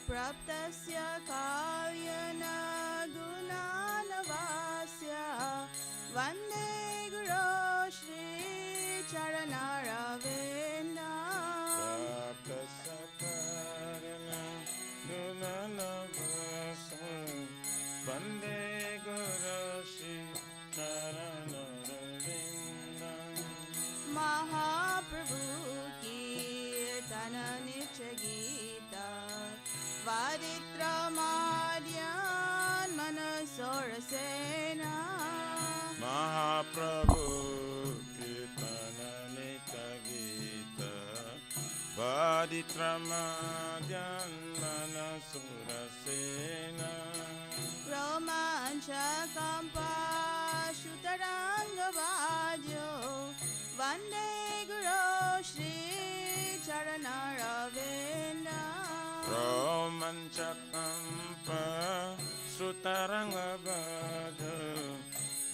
Praptasya kalyana gunanavasya Vande Guru Shri Charanaravinda Praptasya kalyana gunanavasya Vande Guru Shri Charanaravinda Mahaprabhu ki tana nitya gita Varitramadyan manasorasena Mahaprabhu Kirtana Nitya Gita Varitramadyan manasorasena Romanchakampa Shutarangavadyo Vande Guru Shri Charanaravinda Romanchakampa Sutarangavadyo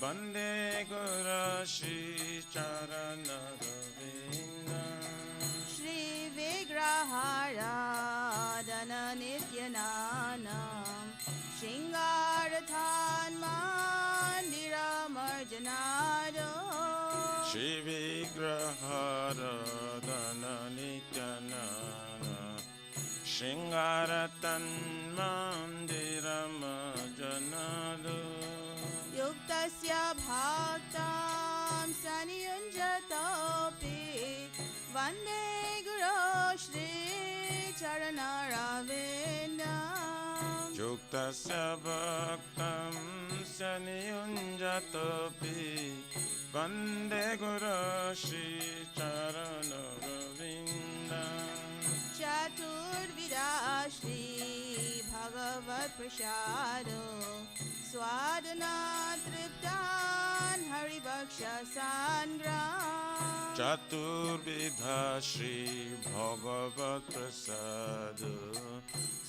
Vande Guru Shri Charanaravinda Shri Vigrahara Dana Nityananam Shingarathan Mandira Marjanado Shri Vigrahara Dana Nityanana Shingaratan Mandiram Janadu Yuktasya Bhaktam Saniyunjatopi Vande Guru Shri Charanaravinda Yuktasya Bhaktam Saniyunjatopi Vande Guru Shri Charanaravinda Chaturvida Shri Bhagavad Prasado Swadana Triptan Haribaksha Sangram Chaturvidha Shri Bhagavad Prasada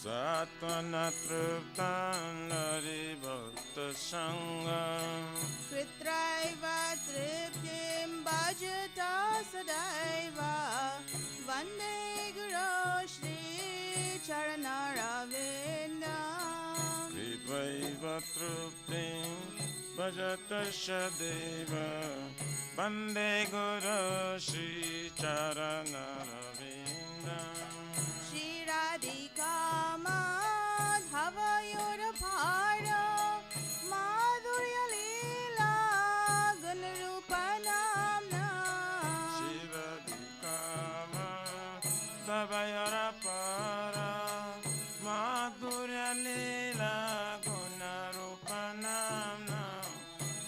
Satvanatriptan Haribhakta Sangam Kritraiva Triptim Bhajata Sadaiva Vande Guru Shri Charanaravinda Kritvaiva Truptim Bhajata Shadeva Vande Guru Shri Charanaravinda Shri Radhika Madhava Yorapara Madhurya Leela Gunarupa Namna Shri Radhika Madhava Yorapara Madhurya Leela Gunarupa Namna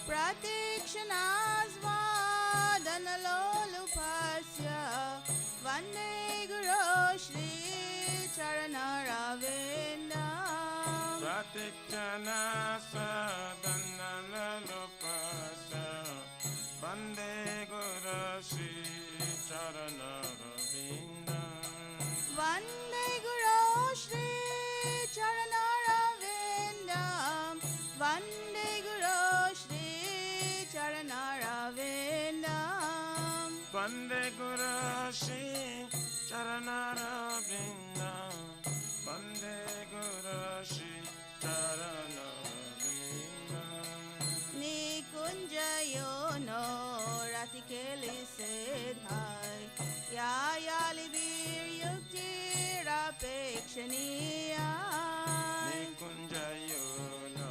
Pratikshanasvadanalolupasya Vande Guru Shri Charanaravinda Pratikjanasvadanalupasya Vande Guru Shri Charanaravinda Vande Guru Shri Charanaravinda Vande Guru Shri Charanaravinda Vande Guru Shri Charanaravinda Vande Guru Shri Charanaravinda Nikunjayo no ratikeli sedhai Yayali vir yukti rapekshaniya Nikunjayo no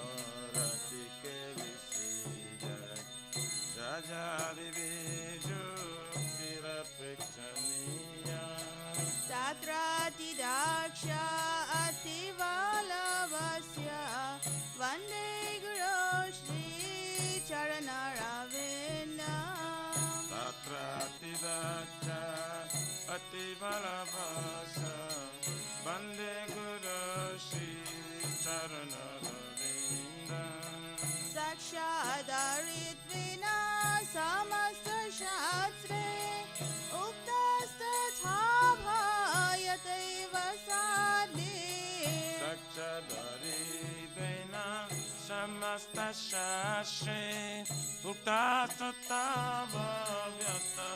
ratikeli sidhai Jajali viju kirapekshaniya Tatrati daksha ativalavasya Vande Guru Shri Charanaravinda Tatratidacha Ativalavasa Vande Guru Shri Charanaravinda Sakshadaritvina samasta shastre Uktastatha bhayataiva sadhi Sakshadaridena Samasta Shashe Uktatata Bhavyata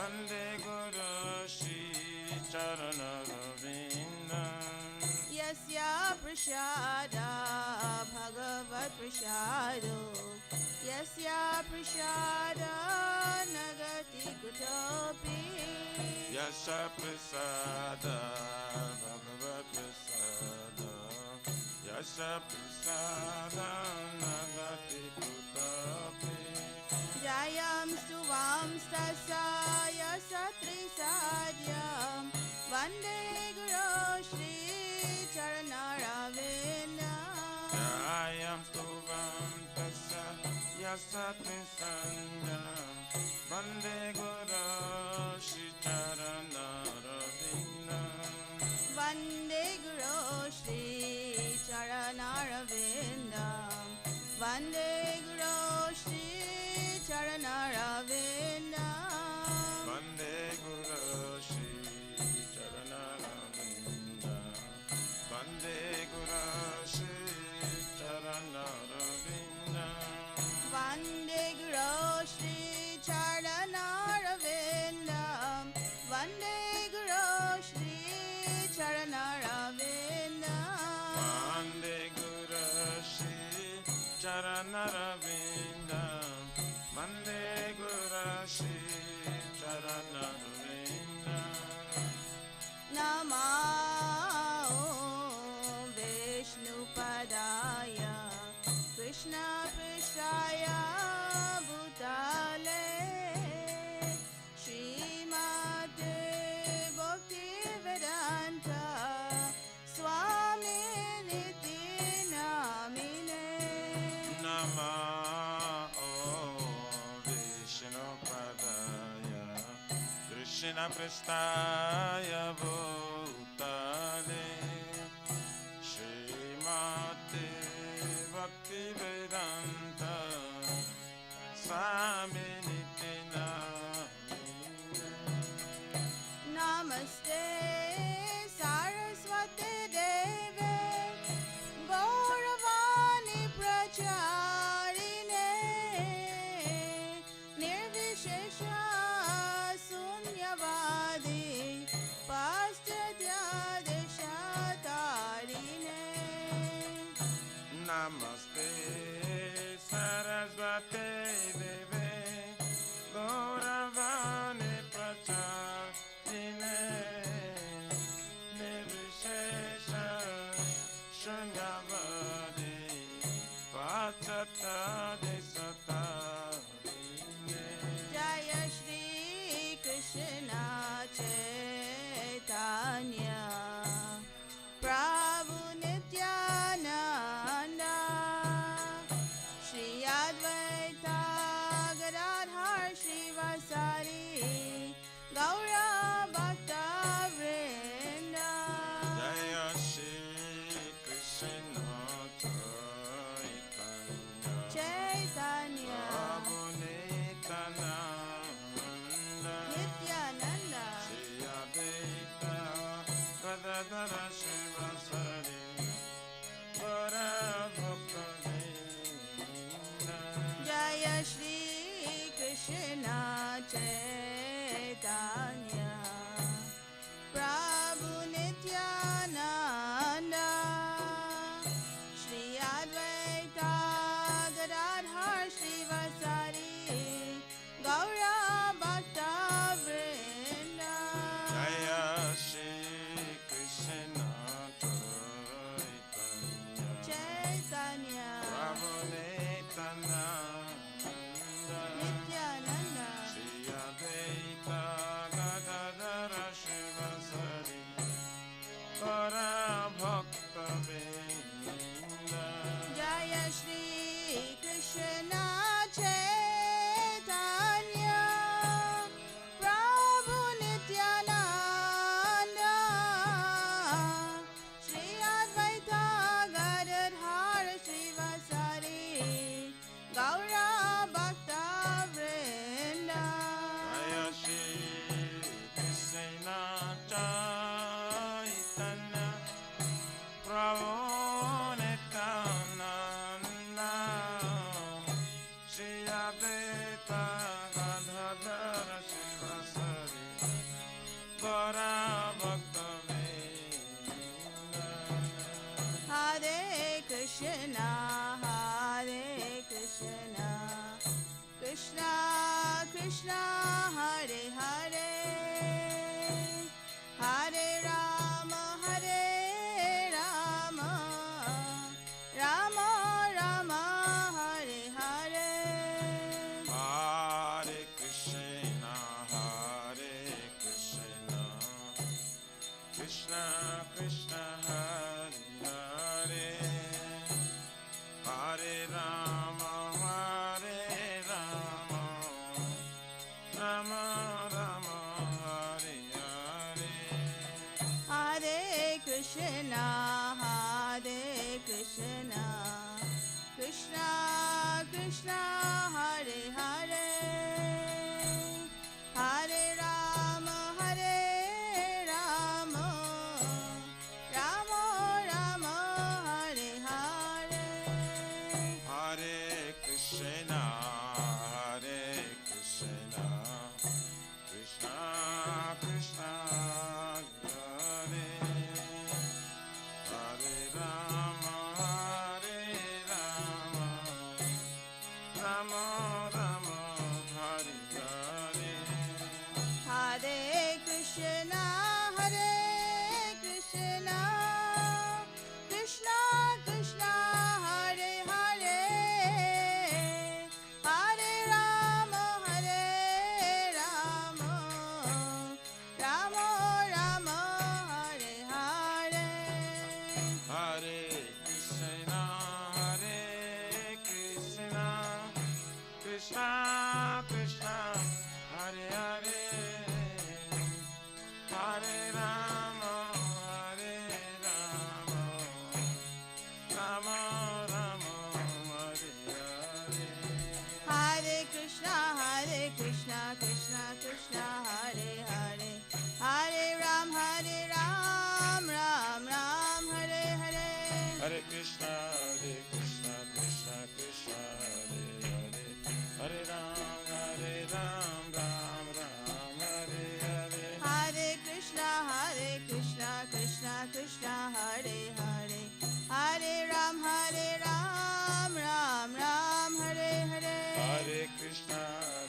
Vande Guru Shri Charanaravinda. Yasya prasada bhagavad prasado Yasya prasada nagati kutopi Yasya Prasada Bhagavad Prasada Yasya Prasada Nagati Kutapi Jayam stuvam stasa yasatri sadyam Vande Guru Shri Charanaravinda Jayam Stuvam Tassa Yasatri Sanyam Vande Guru Shri Charanaravinda Vande Guru Shri Charanaravinda Vande Guru Shri Charanaravinda Vande Guru Shri Charanaravinda Vande Guru Shri Charanaravinda Vande Guru Shri Charanaravinda Vande Guru Shri Charanaravinda Vande Guru Shri Charanaravinda Vande Guru Shri Charanaravinda Namo Vishnupadaya Krishna Prishaya Bhutale Srimate Bhaktivedanta Swami Niti Namine Namo Vishnupadaya Krishna Pristaya Bhutale Srimate Bhaktivedanta Swami Niti Namine Namaste Saraswati Deve Gauravani Pracharine Nirvishesha Sunyavadi Paschatya Deshatarine Namaste Saraswati Deve Gauravani Pracharine Nirvishesha Shunyavadi Paschatya Deshatarine Jaya Shri Krishna Chaitanya Prabhu Nityananda Shri Advaita Gadadhar Shivasari Gaura Bhakta Vrinda Jaya Shri Krishna Chaitanya Chaitanya Prabhu Nityananda Nityananda Shri Advaita Gadadhara Shivasari Gaura Bhakta Vrinda Jaya Shri Krishna Chaitanya Hare Hare, Hare Rama, Hare Rama, Rama Rama, Hare Hare. Hare Krishna, Krishna Krishna, Hare Hare, Hare Rama, Rama Rama, Hare Hare. Hare Krishna, Krishna Krishna, Hare Hare, Hare Rama, Rama Rama, Hare Hare. Hare Krishna, Krishna Krishna, Hare Hare, Rama, Rama Rama, Hare Hare. Hare Krishna, Krishna Krishna, Hare Hare, Hare Rama, Rama Rama, Hare Hare. Hare Krishna, Krishna Krishna, Hare Hare, Hare Rama, Rama Rama, Hare Hare. Hare Krishna, Krishna Krishna, Hare Hare, Hare Ram, Ram Ram, Hare Hare. Hare Krishna, Krishna Krishna, Hare Hare, Hare Ram, Ram Ram, Hare Hare. Hare Krishna,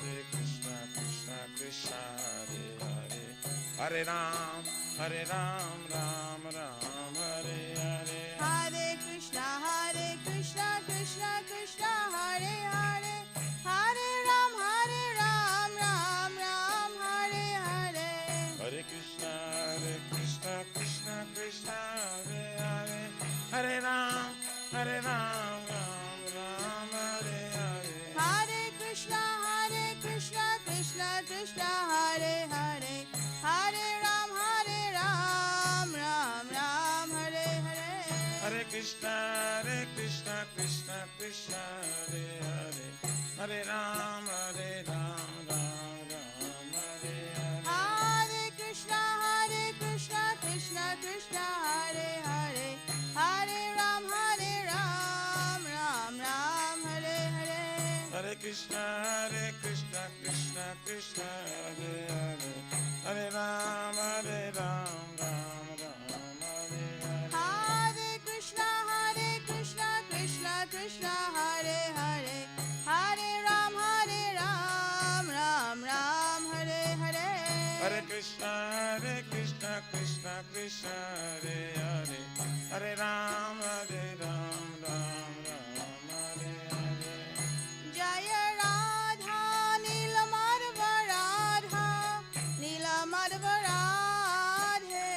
Krishna Krishna, Hare Hare, Hare Ram, Ram Ram, Hare Hare. Hare Krishna, Krishna Krishna, Hare Hare, Hare Ram, Ram Ram, Hare Hare. Hare Krishna, Krishna Krishna, Hare Hare, Hare Ram, Ram Ram, Hare Hare. Hare Krishna, Krishna Krishna, Hare Hare, Hare Ram, Ram Ram, Hare Hare. Hare Krishna, Krishna Krishna, Hare Hare, Hare Ram, Ram Ram, Hare Hare. Hare Krishna, Krishna Krishna, Hare Hare, Hare Ram, Ram Ram, Hare Hare. Hare Krishna, Krishna Krishna, Hare Hare, Hare Ram, Ram Ram, Hare Hare. Hare Krishna, Krishna Krishna, Hare Hare, Hare Ram, Ram Ram, Hare Hare. Hare Krishna, Krishna Krishna, Hare Hare, Hare Ram, Ram Ram, Hare Hare. Hare Krishna, Krishna Krishna, Hare Hare, Hare Ram, Ram Hare Hare. Jaya Radha, Nila Madhava Radha, Nila Madhava Radhe.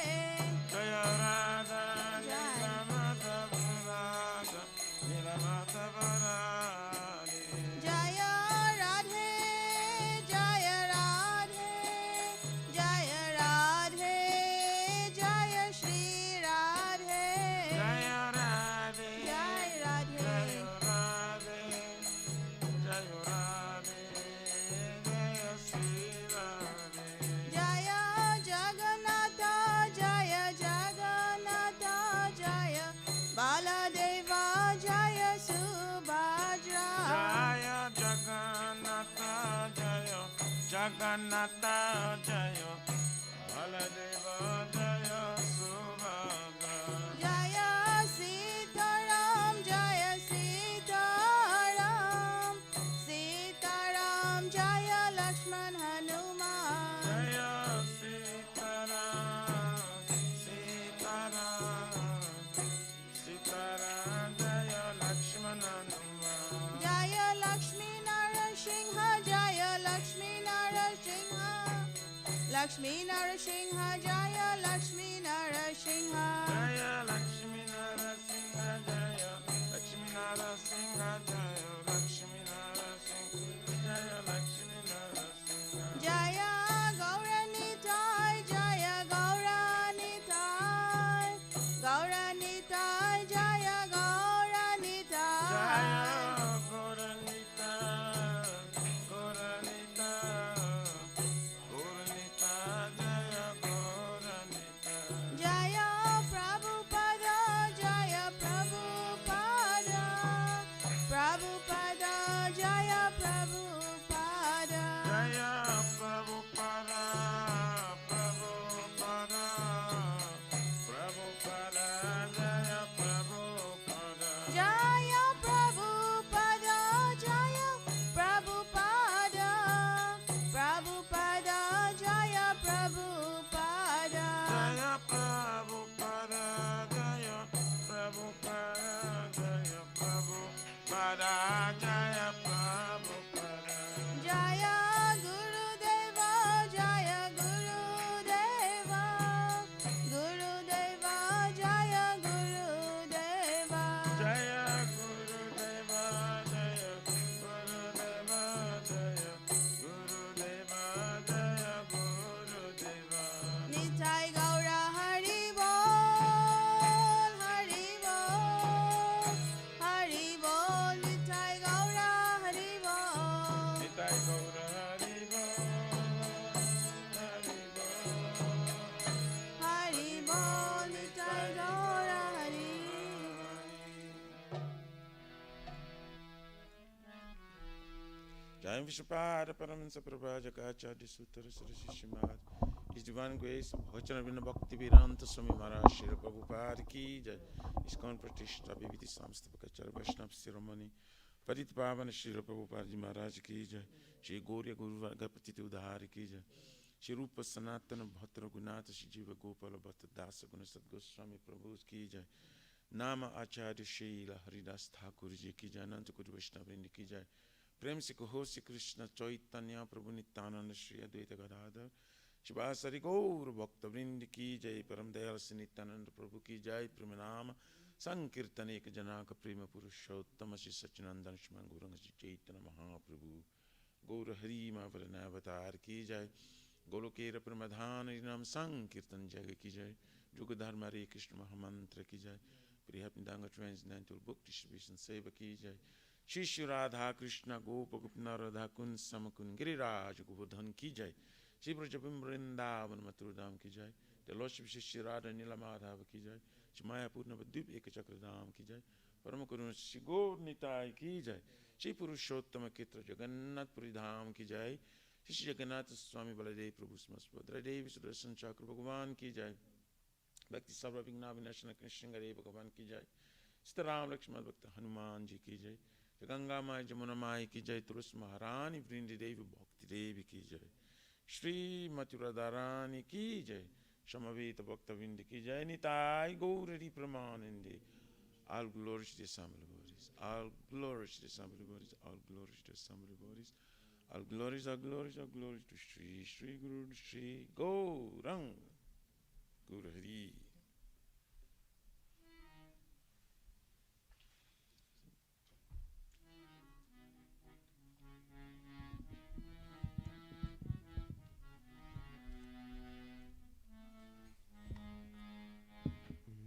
Jaya Radha, Nila Madhava Radha, Nila Madhava Radhe. Jaya Radhe, Jaya Radhe, Jaya Radhe, Jaya Shri Radhe. Jaya Radhe, Jai Radhe. Jaya Radhe, Jaya Radhe, Jaya Shri Radhe. Jaya Jagannatha, Jaya Jagannatha, Jaya Baladeva, Jaya Subhadra. Jaya Jagannatha, Jaya Jagannatha, Jaya Baladeva, Jaya Subhadra. Jaya Sitaram, Jaya Sitaram, Sitaram, Jaya Lakshman Hanuman. Lakshmi Narasingha Jaya Lakshmi Narasingha Jaya Lakshmi Narasingha Jaya Lakshmi Narasingha Jaya Lakshmi Narasingha Jaya Lakshmi Narasingha Jaya Gauranitai Jaya Gauranitai Gauranitai Jaya Gauranitai Jaya Gauranita Gauranita Gauranita Jaya Gauranita Jaya Prabhupada Jaya Prabhupada Prabhupada Jaya Prabhupada Jaya Prabhupada Prabhupada Prabhupada Jaya Prabhupada Jaya Prabhupada Jaya Prabhupada Prabhupada Jaya Prabhupada Jaya Prabhupada Jaya Prabhupada Jaya Prabhupada Jaya Prabhupada Jaya Gurudeva Jaya Gurudeva Gurudeva Jaya Gurudeva Jaya Gurudeva Jaya Gurudeva Jaya Gurudeva Jaya Gurudeva Nitai Gaura Hari Bol Hari Bol Hari Bol Nitai Gaura Hari Bol Nitai Gaura Hari Bol Hari Bol Hari Bol Nitai Gaura Hari Jai Vishnupada Paramahansa Prabhupada Acharya Sutra Saraswati Shrimad His Divine Grace Bhajana Bhakti Vedanta Swami Maharaj Srila Prabhupada Ki Jai ISKCON Pratishta Bhiviti Samstapakachara Vaishnava Siromani Padit Pavana Srila Prabhupada Ji Maharaj Ki Jai Shri Gaurya Guru Vargapati Udhari Ki Jai Shri Rupa Sanatana Bhatra Gunata Shri Jiva Gopala Bhatta Dasa Gunasat Goswami Prabhu Ki Jai Nama Acharya Srila Haridas Thakur Ji Ki Jai Ananta Kuru Vaishnava Vrindi Ki Jai प्रेम से कहो श्री कृष्ण चैतन्य प्रभु नित्यानंद श्री अद्वैत गदाधर शिवासरि गौर भक्त वृंद की जय परम दयाल श्री नित्यानंद प्रभु की जय प्रेम नाम संकीर्तन एक जनाक प्रेम पुरुषोत्तम श्री सच्चिदानंद श्री गौरंग श्री चैतन्य महाप्रभु गौर हरि महावरण अवतार की जय गोलोकेर प्रमधान नाम संकीर्तन जय की जय जुग धर्म हरे कृष्ण महामंत्र की जय प्रिय पिंडांग ट्रांसलेंटल बुक डिस्ट्रीब्यूशन सेवा की जय शिष्य राधा कृष्ण गोप गोपना राधा कुंज समकुंज गिरिराज गोवर्धन की जय श्री ब्रज वृंदावन मथुरा धाम की जय जलोश शिष्य राधा नीला माधव की जय श्री मायापुर नवद्वीप एक चक्र धाम की जय परम करुण श्री गौर निताय की जय श्री पुरुषोत्तम क्षेत्र जगन्नाथपुरी धाम की जय श्री जगन्नाथ स्वामी बलदेव प्रभु सुभद्रा देवी सुदर्शन चक्र भगवान की जय भक्ति सर्व विघ्न विनाशन कृष्ण गरे भगवान की जय सीताराम लक्ष्मण भक्त हनुमान जी की जय गंगा माई जमुना माई की जय तुलसी महारानी वृंदी देवी भक्ति देवी की जय श्री मथुरा रानी की जय समवेत भक्त वृंद की जय Nitai Gauri प्रमानंदे all glories to Assembly bodies, all glories to Assembly bodies, all glories to Assembly bodies, all glories, all glories, all glories to Sri Guru Sri Gaurang Guru Hari.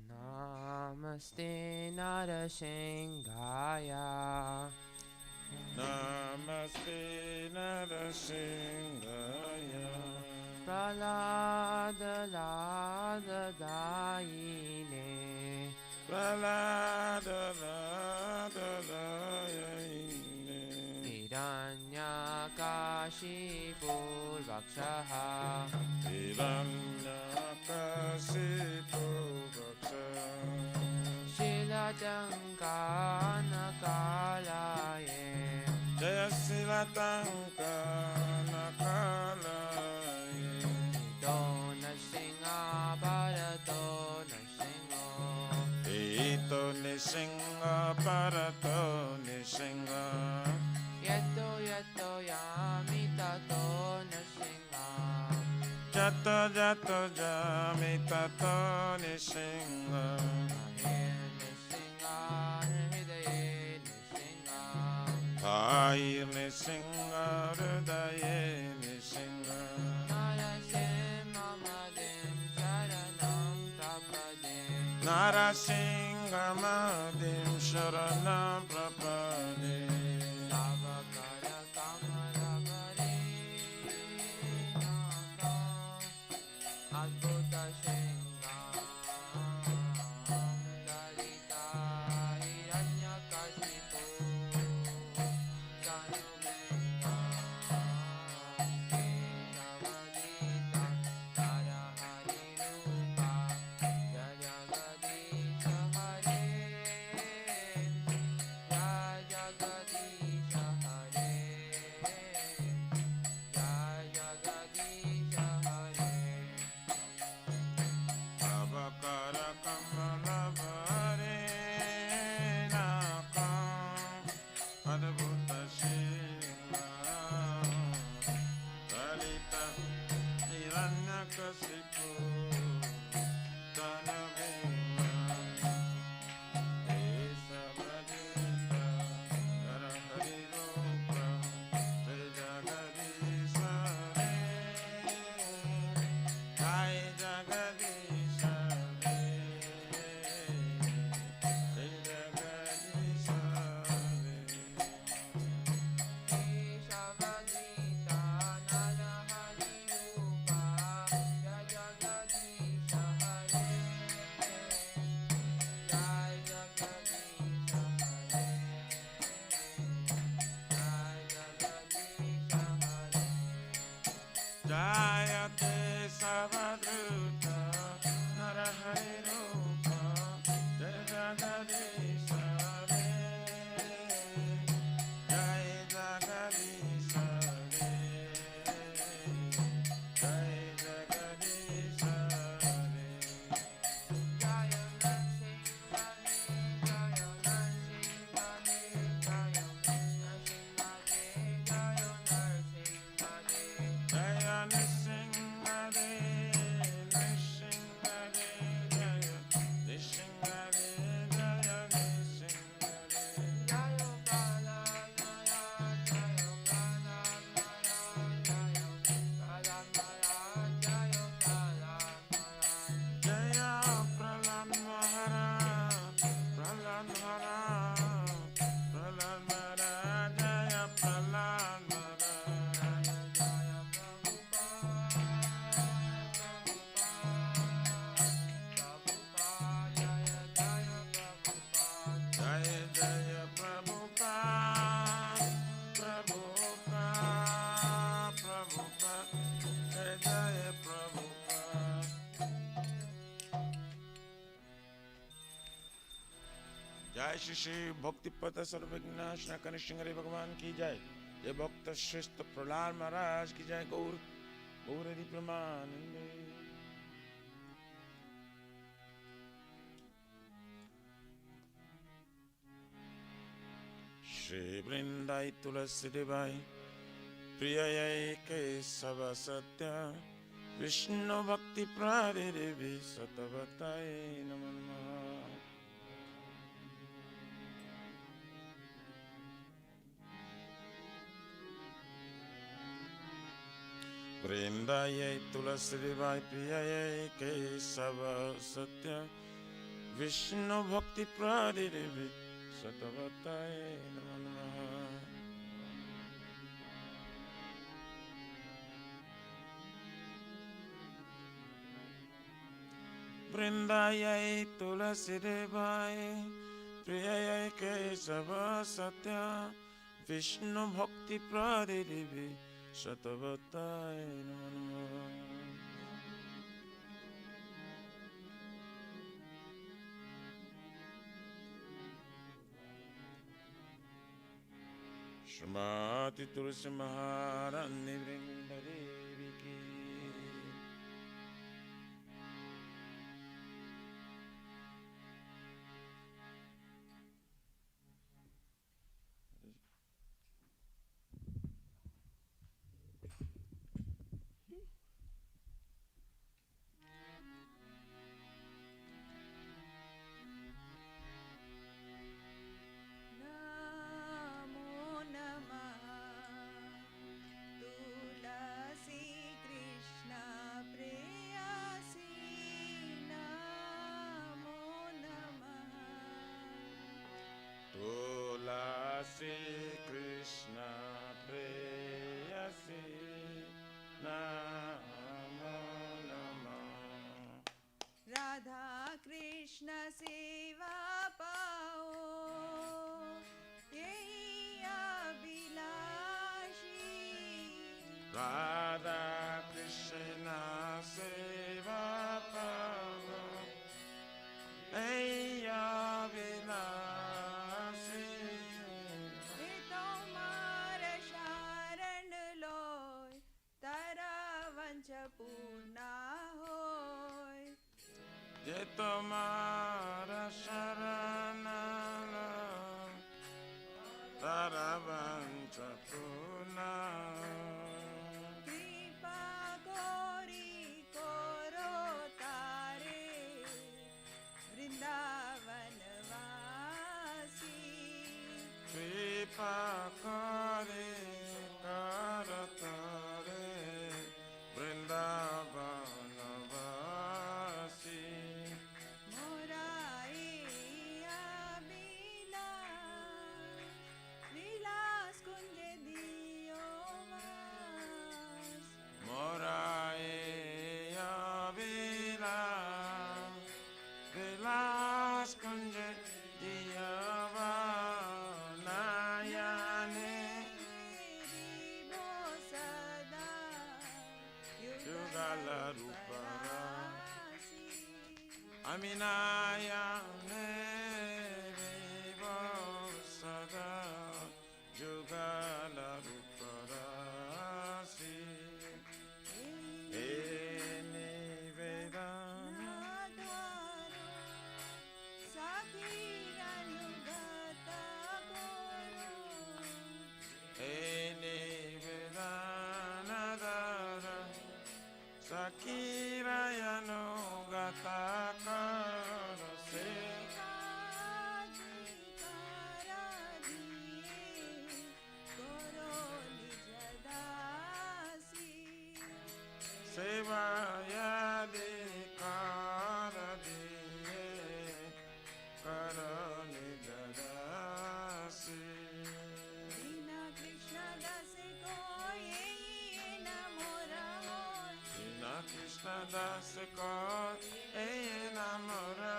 Namaste Narasingaya Namaste Narasingaya Pralada Lada Daine Pralada Lada Daine Hiranyakashipu Vakshaha Hiranyakasipu Vakshaha Shilatankanakalaye Jaya Silatankanakalaye Ito Narsingha Bharato Narsingho Ito Nisingha Bharato Nisingha Yato Yato Yami Tato Narsingha Jato jato jami tato nishinga. Tahir nishinga hridaye nishinga. Narasimha Mahadim Sharanam Prapade. Jayate Savadruta Narahari Rupa Jaya Jagadisha Re Jaya Jagadisha Re Jaya Jagadisha Re Jaya जय श्री श्री भक्तिपद सर्वविघ्नाशना कनिष्ठिंगरे भगवान की जय। जय भक्त श्रेष्ठ प्रहलाद महाराज की जय। गौर गौर हरि प्रमानंदे। श्री वृंदाई तुलसी देवाई प्रिय केशव सत्य विष्णु भक्ति प्रादेवी सतवताय नमः। वृंदाय तुलसी देवाय प्रिय केशव सत्य विष्णु भक्ति प्रादेवी सतवताय नमः। वृंदाय तुलसी देवाय प्रिय केशव सत्य विष्णु भक्ति प्रादेवी सतवताय नमः। श्रीमती तुलसी महारानी वृंदादेवी की। राधा कृष्ण सेवा पाओ यही अभिलाषी Radha Krishna Seva Pava Eya Vinasi ये तुम्हार शरण लोय तारा वंश पूर्णा होय Je Tomara Sharana Taravancha Puna कृपा गोरी कोरो तारे वृंदावन वासी Kripa Kare Karatare Vrindavanavasi मोराई विलास कुंज दियो वास Moraya Vilas Kunja Diyavanayane रिबो सदा Yugala Rupara रासी Aminayane Vivo Sada Yugala Ruparasi Eni Vedana नाधारो साखी अनुगत कोरो Eni Vedanadara Sakira Yano Gatakara Se Sevaya Kara Diye Karani Gadasi Krishna Das Ko Enamora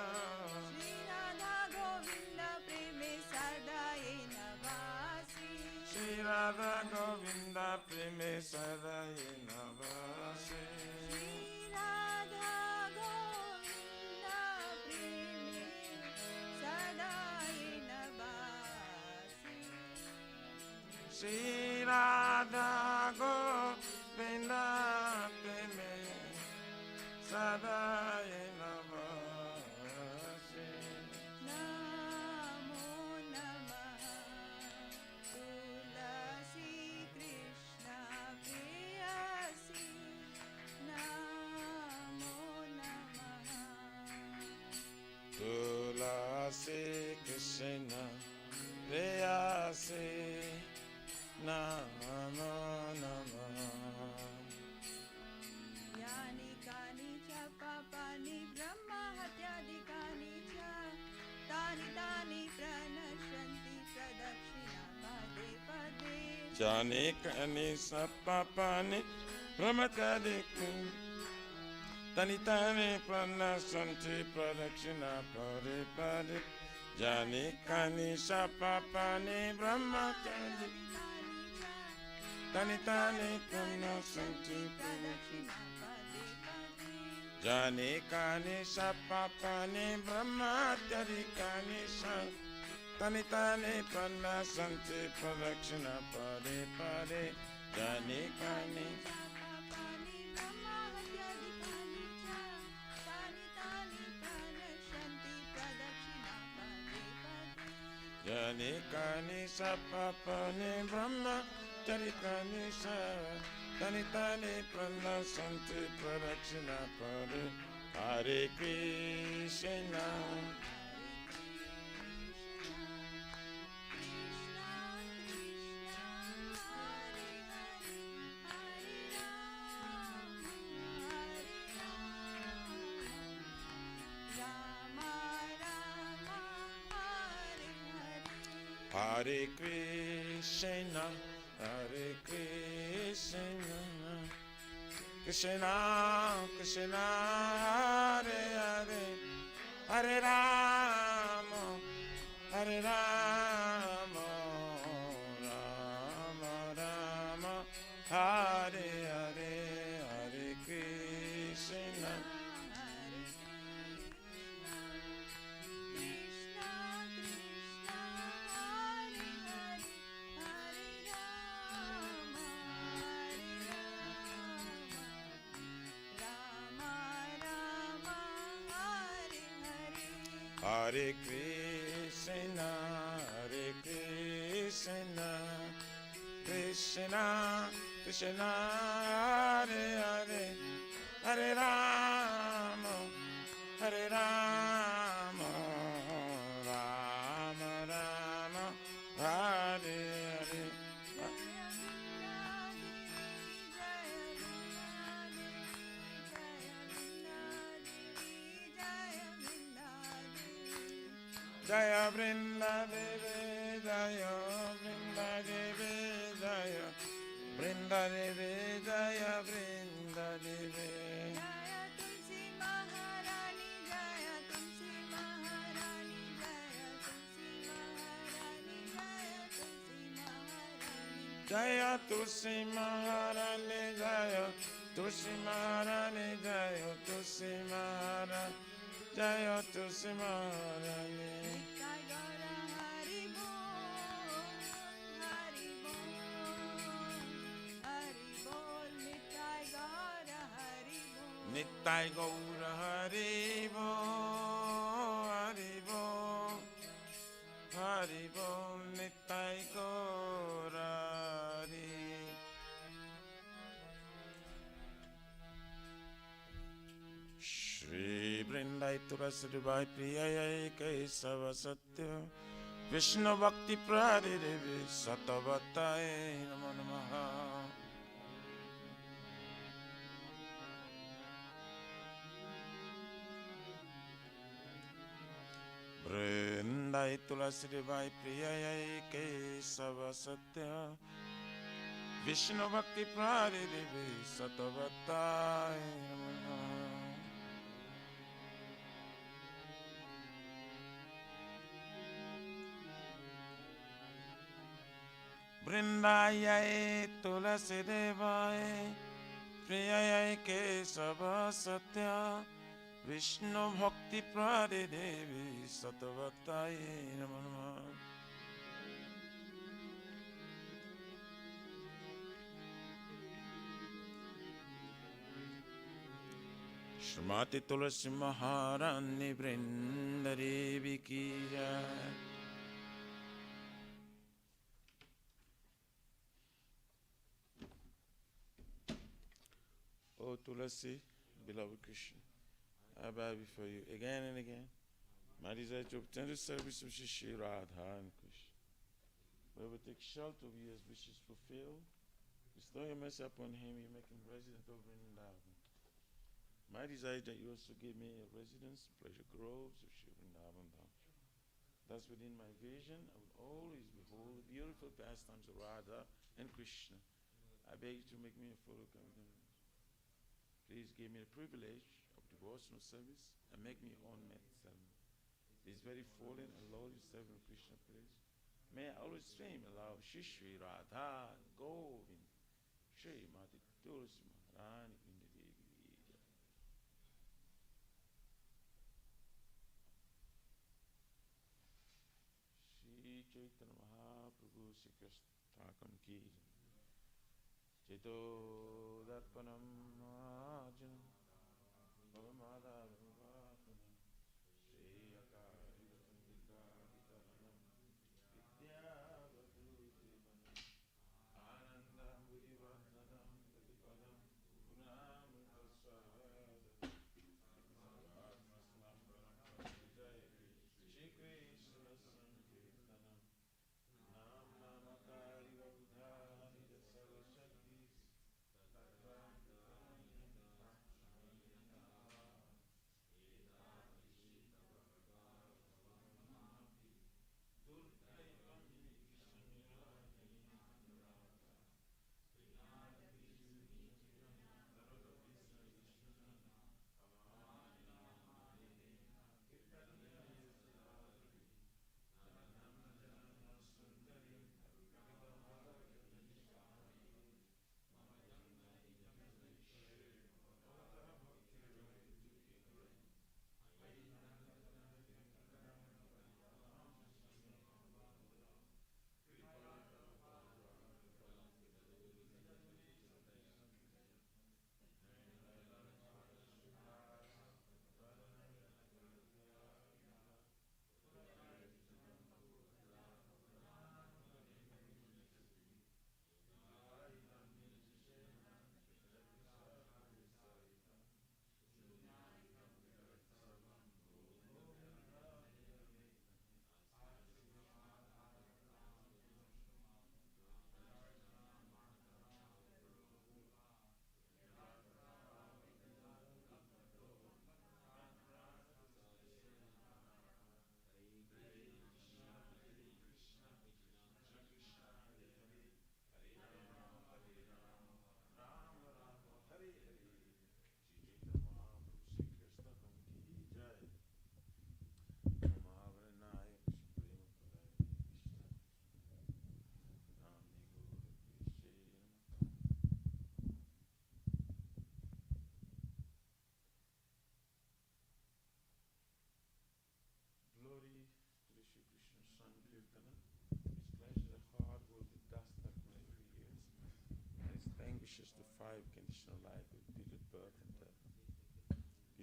Shri Radha Govinda Preme Sadai Navasi Shri Radha Govinda Preme Sadai Navasi Namo Namah Tulasi Krishna Priyasi Namo Namah Tulasi Krishna Preyasi Namo Namah यानि कानि च पापानि ब्रह्म हत्यादिकानि च तानि तानि प्रणश्यन्ति प्रदक्षिणा पदे पदे Jani Kani Sapapani Brahmatadiku Tani Tani Pranasanti Pradakshina Pade Pade Jani Kani Sapapani Brahmatadiku Tani Tani Pranasanti Pradakshina Jani Kani Sapapani Brahmatadikani Sa Tani Tani Pranasanti Pradakshina Pade Pade Jani Kani Jani Kani Sapapani Brahmatadikani Sa Tani Tani Pranasanti Pradakshina Pade Hare Krishna Hare Krishna, Hare Krishna, Krishna Krishna, Hare Hare, Hare Rama, Hare Rama, Rama Rama, Hare Hare, Hare Krishna, Krishna Krishna, Hare Hare, Hare Rama, Rama Rama, Hare Hare. Hare Krishna, Hare Krishna, Krishna Krishna, Hare Hare, Hare Rama, Hare Rama, Rama Rama, Hare Hare. Jaya Vrinda Devi, Jaya Vrinda Devi, Jaya Vrinda Devi, Jaya Vrinda Devi. Jaya Tulsi Maharani, Jaya Tulsi Maharani, Jaya Tulsi Maharani, Jaya Tulsi Maharani. Jaya Tulsi Maharani, Jaya Tulsi Maharani, Jaya Tulsi Maharani. Nitai Gaura Hari Bol, Hari Bol, Nitai Gaura Hari Bol. Nitai Gaura Hari Bo, Hari Bo, Hari Bo, Nitai Gaura Hari. Shri Vrindai Turasribai Priyayai Kesava Satya Vishnu Bhakti Pradidevi Satavataye Namo Namaha. Vrindai Tulasidevi Priyayai Kesava Satya Vishnu Bhakti Pradidevi Satavataye Namo Namaha. Vrindayai Tulasi Devai Priyayai Kesava Satya Vishnu Bhakti Pradidevi Satavataye Namo Namaha. Shrimati Tulasi Maharani Vrindadevi Ki Jai. Oh Tulasi, beloved Krishna, I bow before you again and again. My desire to obtain the service of Shri Radha and Krishna. Whoever takes shelter of you as wishes fulfilled, bestow your mercy upon him, you make him resident of Vrindavan. My desire is that you also give me a residence, pleasure groves of Shri Vrindavan Dham. Thus within my vision, I would always behold the beautiful pastimes of Radha and Krishna. I beg you to make me a photo company. Please give me the privilege of devotional service and make me own servant. This very fallen and lowly servant of Krishna, please. May I always stream aloud Shri Shri Radha Govind Shri Mati Tulsi Maharani Vrindadevi Jai. Shri Chaitanya Mahaprabhu Shri Krishna Thakam Ki Chaito Darpanam Mahajan Bhavamada Bhavatanam Shri Akari Sandhika Vitaranam Vidyavadu Jivanam Ananda Mudivadnanam Tatipadam Punamrita Swahadam Sarvatmasnam Param Jai Shri Krishna Sankirtanam Nam Namakari Vavudhani Jasarashakti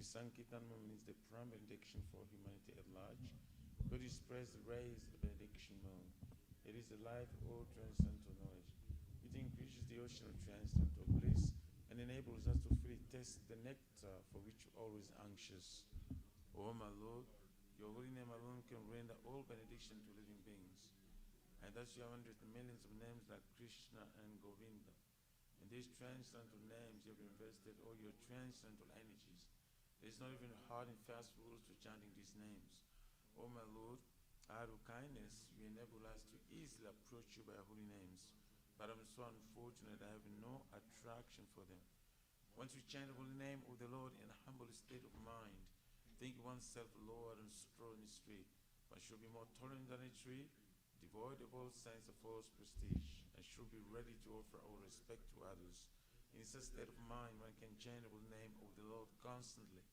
The Sankirtan movement is the prime benediction for humanity at large. God spreads the rays of the benediction moon. It is the light of all transcendental knowledge. It increases the ocean of transcendental bliss and enables us to freely taste the nectar for which we're always anxious. Oh my Lord, your holy name alone can render all benediction to living beings. And thus you have hundreds and millions of names like Krishna and Govinda. In these transcendental names you have invested all your transcendental energies. There is not even hard and fast rules to chanting these names. O my Lord, out of kindness, you enable us to easily approach you by holy names. But I'm so unfortunate I have no attraction for them. Once we chant the holy name of the Lord in a humble state of mind, think oneself Lord and stroll in the street, one should be more tolerant than a tree, devoid of all sense of false prestige, and should be ready to offer all respect to others. In such state of mind, one can chant the holy name of the Lord constantly.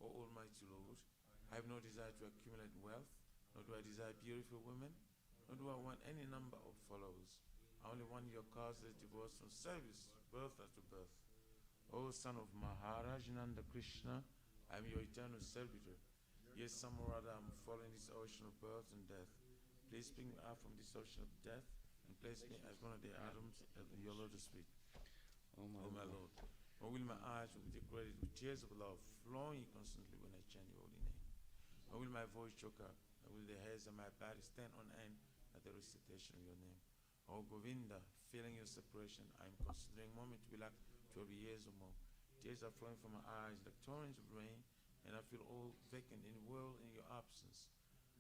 O Almighty Lord, I have no desire to accumulate wealth, nor do I desire beautiful women, nor do I want any number of followers. I only want your causeless divorce from service, birth after birth. O son of Maharaj Nanda Krishna, I am your eternal servitor. Yes, somehow or other I am falling in this ocean of birth and death. Please pick me up from this ocean of death and place me as one of the atoms of your lotus feet. O my Lord, or will my eyes will be decorated with tears of love flowing constantly when I chant your holy name? Or will my voice choke up? Or will the hairs of my body stand on end at the recitation of your name? O Govinda, feeling your separation, I am considering a moment to be like 12 years or more. Tears are flowing from my eyes like torrents of rain, and I feel all vacant in the world in your absence.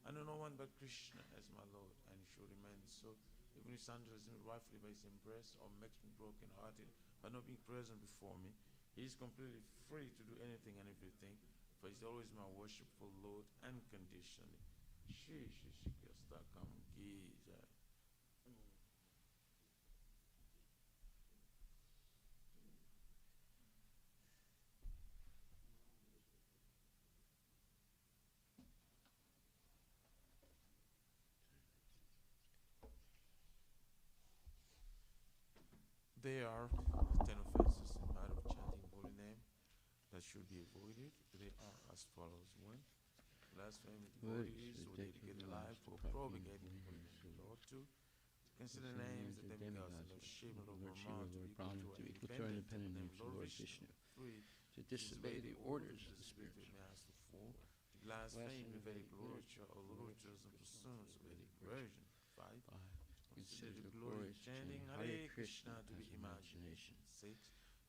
I know no one but Krishna as my Lord, and he should remain so. Even if Sandra is rightfully by his embrace or makes me broken-hearted by not being present before me, he is completely free to do anything and everything, for he is always my worshipful Lord unconditionally. Shri Shri Shri Krishna Ki Jai. There are 10 offenses in matter of chanting holy name that should be avoided. They are as follows. 1. Blasphemy devotees who dedicate their life for propagating the holy name of the Lord. 2. Consider names the demigods and Lord Shiva, Lord Brahman to be equal to or independent of the name of Lord Vishnu. 3. To disobey the orders of the spiritual spiritual master. 4. To blaspheme the Vedic literature or literatures and pursuits of Vedic version. 5. Consider the glory of chanting Hare Krishna to be imagination. 6.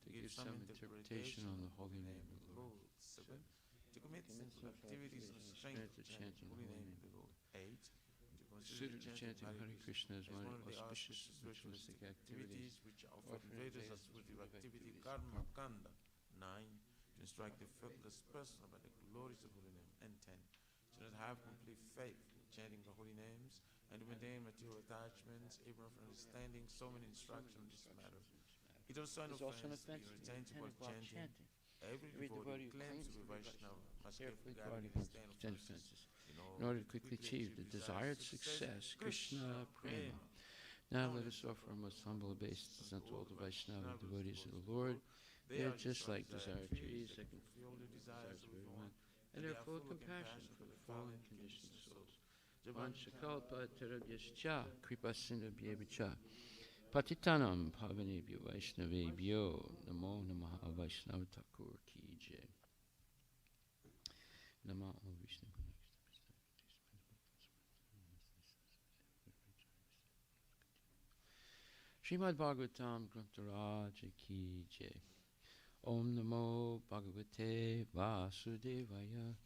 to give some interpretation on the holy name of the Lord. 7. To commit sinful activities in the strength of chanting the holy name of the Lord. 8. To consider Consider chanting Hare Krishna as one of the auspicious ritualistic activities which are offered in Vedas as fruitive activity, karma, kanda. 9. To instruct the faithless person about the glories of holy name. And 10. To not have complete faith in chanting the holy names and to maintain material attachments, even after understanding so many instructions on this matter. It is also an offense to be retained to while chanting. Every devotee who claims to be Vaishnava must carefully guard against 10 offenses in order to quickly achieve the desired success. Krishna Prema. Now let us offer our most humble obeisances unto all the Vaishnava devotees of the Lord. They are just like desired trees that can fulfill the desires of everyone, and they are full of compassion for the fallen conditioned souls. Vanchakalpa tarabhyascha kripa sindhubhyevacha patitanam pavanebhyo vaishnavebhyo namo namaha Vaishnava Thakur ki jai. Namo Vishnu. Srimad Bhagavatam Grantaraja ki jai. Om Namo Bhagavate Vasudevaya.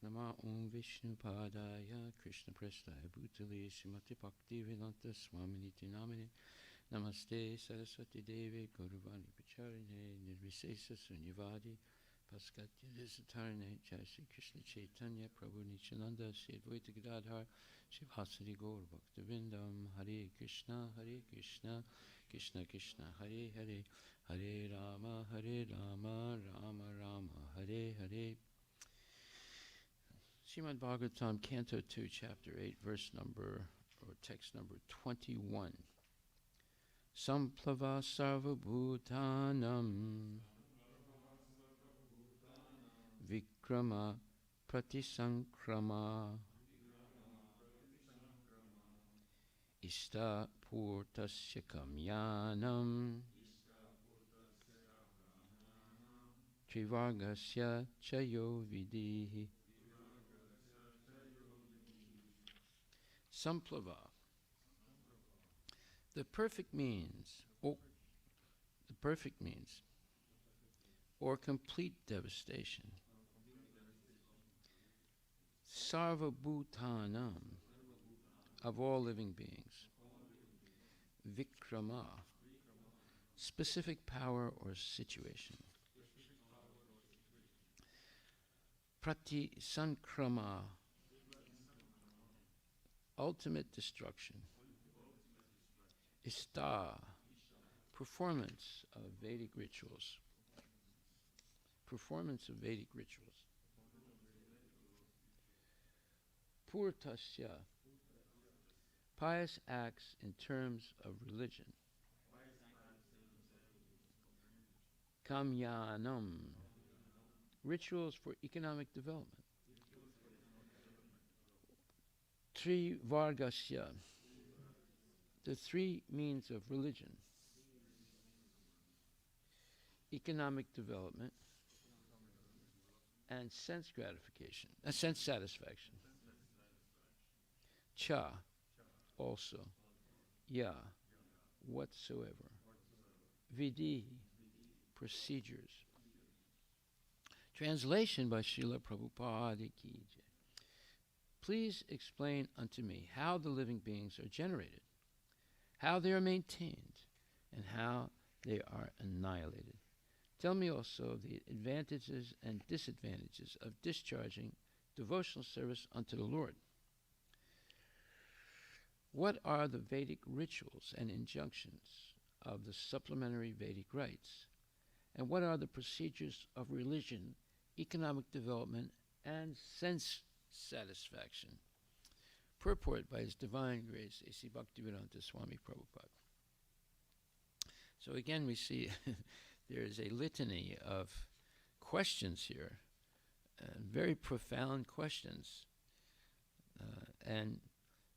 Nama Om Vishnu Padaya Krishna Prestaya Bhutale Srimati Bhakti Vedanta Swaminiti Namine Namaste Saraswati Devi Gauruvani Pacharine Nirvisesa Sunyavadi Paskatya Desatarine Jai Sri Krishna Chaitanya Prabhu Nityananda Sri Advaita Gadadhar Shivasari Gaur Bhaktivindam Hare Krishna Krishna Krishna Hare Hare Hare Rama Rama Rama Hare Hare. Srimad Bhagavatam, Canto 2, Chapter 8, verse number, or text number 21. Samplava sarvabhutanam Vikrama Pratisankrama Ishta Purtasya Kamyanam Trivargasya Chayo Vidihi. Samplava. The perfect means, or complete devastation. Sarva Bhutanam, of all living beings. Vikrama, specific power or situation. Pratisankrama, ultimate destruction. Ishta, performance of Vedic rituals. Performance of Vedic rituals. Purtasya, pious acts in terms of religion. Kamyanam, rituals for economic development. Trivargasya, the three means of religion. Economic development and sense gratification, sense satisfaction. Cha, also. Ya, whatsoever. Vidhi, procedures. Translation by Srila Prabhupada Ki Jai. Please explain unto me how the living beings are generated, how they are maintained, and how they are annihilated. Tell me also the advantages and disadvantages of discharging devotional service unto the Lord. What are the Vedic rituals and injunctions of the supplementary Vedic rites? And what are the procedures of religion, economic development, and sense satisfaction? Purport by His Divine Grace, A.C. Bhaktivedanta Swami Prabhupada. So again, we see there is a litany of questions here, very profound questions. And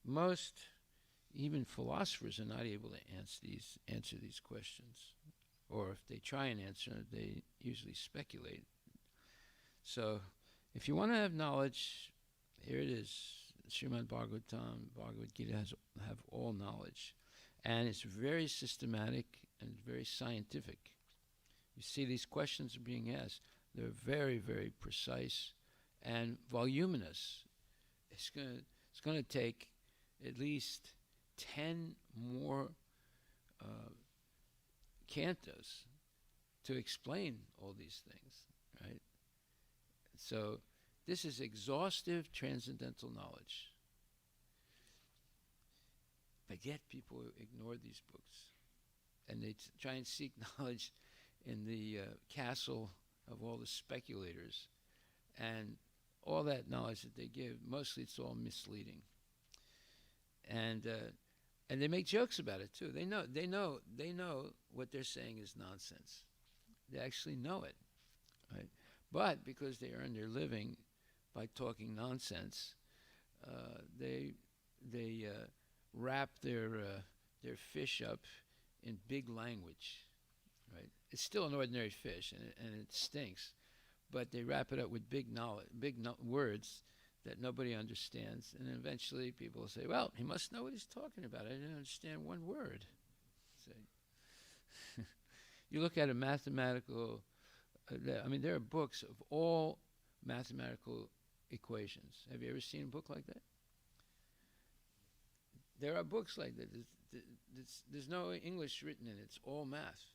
most, even philosophers, are not able to answer these questions. Or if they try and answer it, they usually speculate. So if you want to have knowledge, here it is. Srimad Bhagavatam, Bhagavad-Gita have all knowledge. And it's very systematic and very scientific. You see these questions are being asked. They're very, very precise and voluminous. It's going to take at least 10 more cantos to explain all these things, right? So this is exhaustive transcendental knowledge. But yet people ignore these books. And they try and seek knowledge in the castle of all the speculators. And all that knowledge that they give, mostly it's all misleading. And they make jokes about it too. They know what they're saying is nonsense. They actually know it, right? But because they earn their living by talking nonsense, they wrap their fish up in big language, right? It's still an ordinary fish, and it stinks, but they wrap it up with big words that nobody understands, and eventually people will say, "Well, he must know what he's talking about. I didn't understand one word." So, you look at a mathematical. There are books of all mathematical equations. Have you ever seen a book like that? There are books like that. There's no English written in it. It's all math,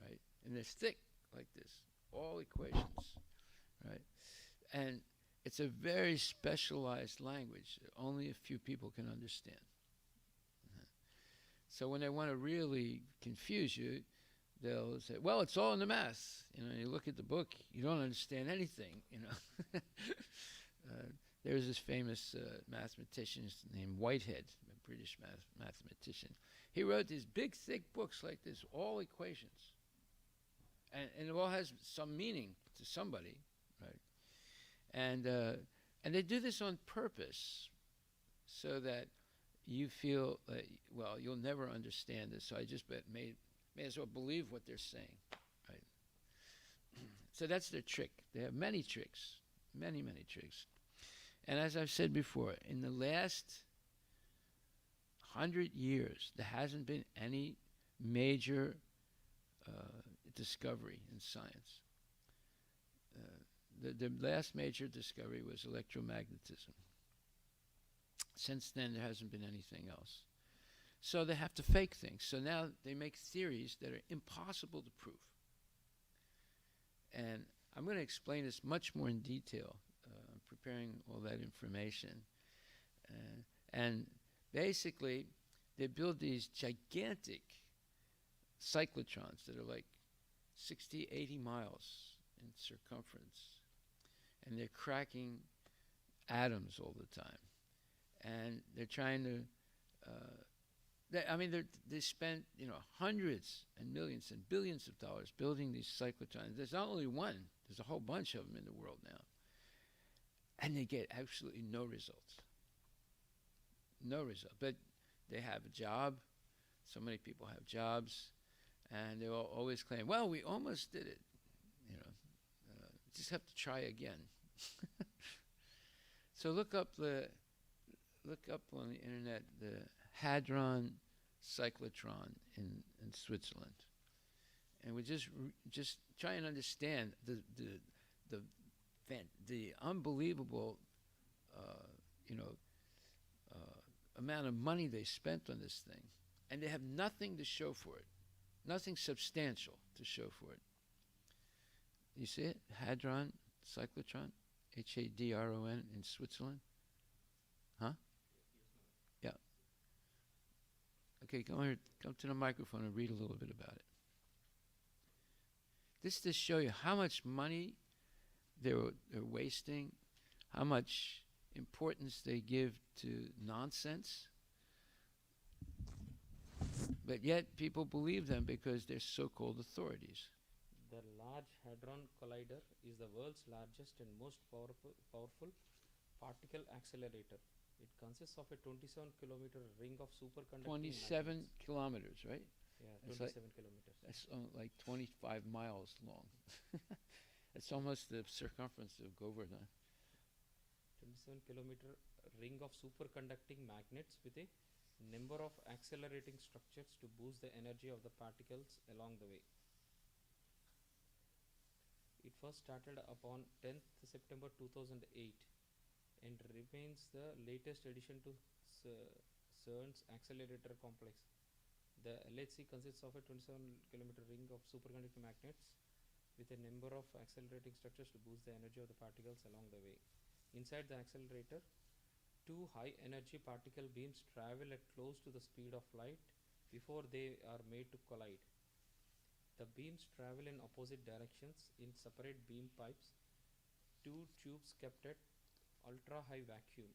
right? And they're thick like this, all equations, right? And it's a very specialized language that only a few people can understand. So when they want to really confuse you, they'll say, "Well, it's all in the math." You look at the book, you don't understand anything. There's this famous mathematician named Whitehead, a British mathematician. He wrote these big, thick books like this, all equations. And it all has some meaning to somebody, right? And they do this on purpose so that you feel, well, you'll never understand this, so I just may as well believe what they're saying, right? So that's their trick. They have many tricks, many, many tricks. And as I've said before, in the last 100 years, there hasn't been any major discovery in science. The last major discovery was electromagnetism. Since then, there hasn't been anything else. So they have to fake things. So now they make theories that are impossible to prove. And I'm going to explain this much more in detail. I'm preparing all that information. And basically, they build these gigantic cyclotrons that are like 60, 80 miles in circumference. And they're cracking atoms all the time. And they're trying to, they spent, hundreds and millions and billions of dollars building these cyclotrons. There's not only one, there's a whole bunch of them in the world now. And they get absolutely no results. No result. But they have a job. So many people have jobs. And they will always claim, well, we almost did it. Just have to try again. So look up on the internet the Hadron cyclotron in Switzerland, and we just try and understand the unbelievable amount of money they spent on this thing, and they have nothing to show for it, nothing substantial to show for it. You see it? Hadron cyclotron, Hadron in Switzerland. Huh? Yeah. Okay, come to the microphone and read a little bit about it. This to show you how much money they're wasting, how much importance they give to nonsense. But yet people believe them because they're so-called authorities. The Large Hadron Collider is the world's largest and most powerful particle accelerator. It consists of a 27-kilometer ring of superconducting 27 magnets. Kilometers, right? Yeah, That's 27 kilometers. That's like 25 miles long. It's almost the circumference of Govardhan. 27-kilometer ring of superconducting magnets with a number of accelerating structures to boost the energy of the particles along the way. It first started upon 10th September 2008 and remains the latest addition to CERN's accelerator complex. The LHC consists of a 27-kilometer ring of superconducting magnets with a number of accelerating structures to boost the energy of the particles along the way. Inside the accelerator, two high-energy particle beams travel at close to the speed of light before they are made to collide. The beams travel in opposite directions in separate beam pipes, two tubes kept at ultra-high vacuum.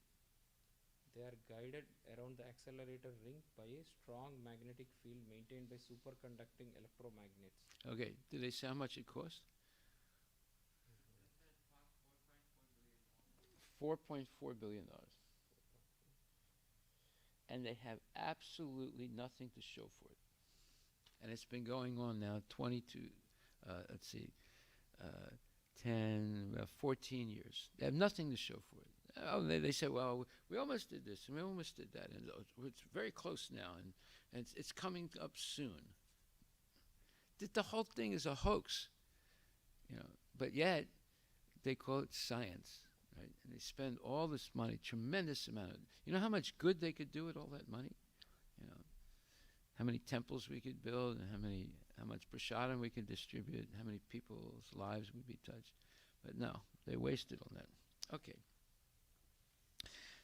They are guided around the accelerator ring by a strong magnetic field maintained by superconducting electromagnets. Okay, did they say how much it cost? $4.4 billion. And they have absolutely nothing to show for it. And it's been going on now 14 years. They have nothing to show for it. Oh, they say, well, we almost did this and we almost did that, and it's very close now, and it's coming up soon. The whole thing is a hoax, but yet they call it science, right? And they spend all this money, tremendous amount of it. You know how much good they could do with all that money? How many temples we could build, and how much prasadam we could distribute, and how many people's lives would be touched. But no, they wasted on that. Okay.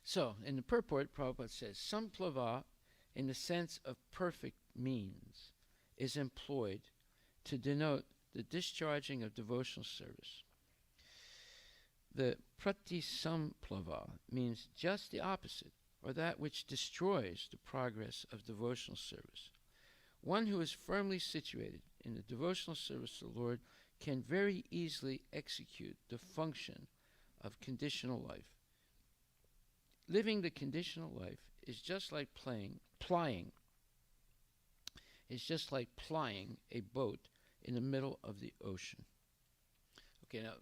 So, in the purport, Prabhupada says, samplava, in the sense of perfect means, is employed to denote the discharging of devotional service. The pratisamplava means just the opposite, or that which destroys the progress of devotional service. One who is firmly situated in the devotional service of the Lord can very easily execute the function of conditional life. Living the conditional life is just like plying a boat in the middle of the ocean. Okay, now,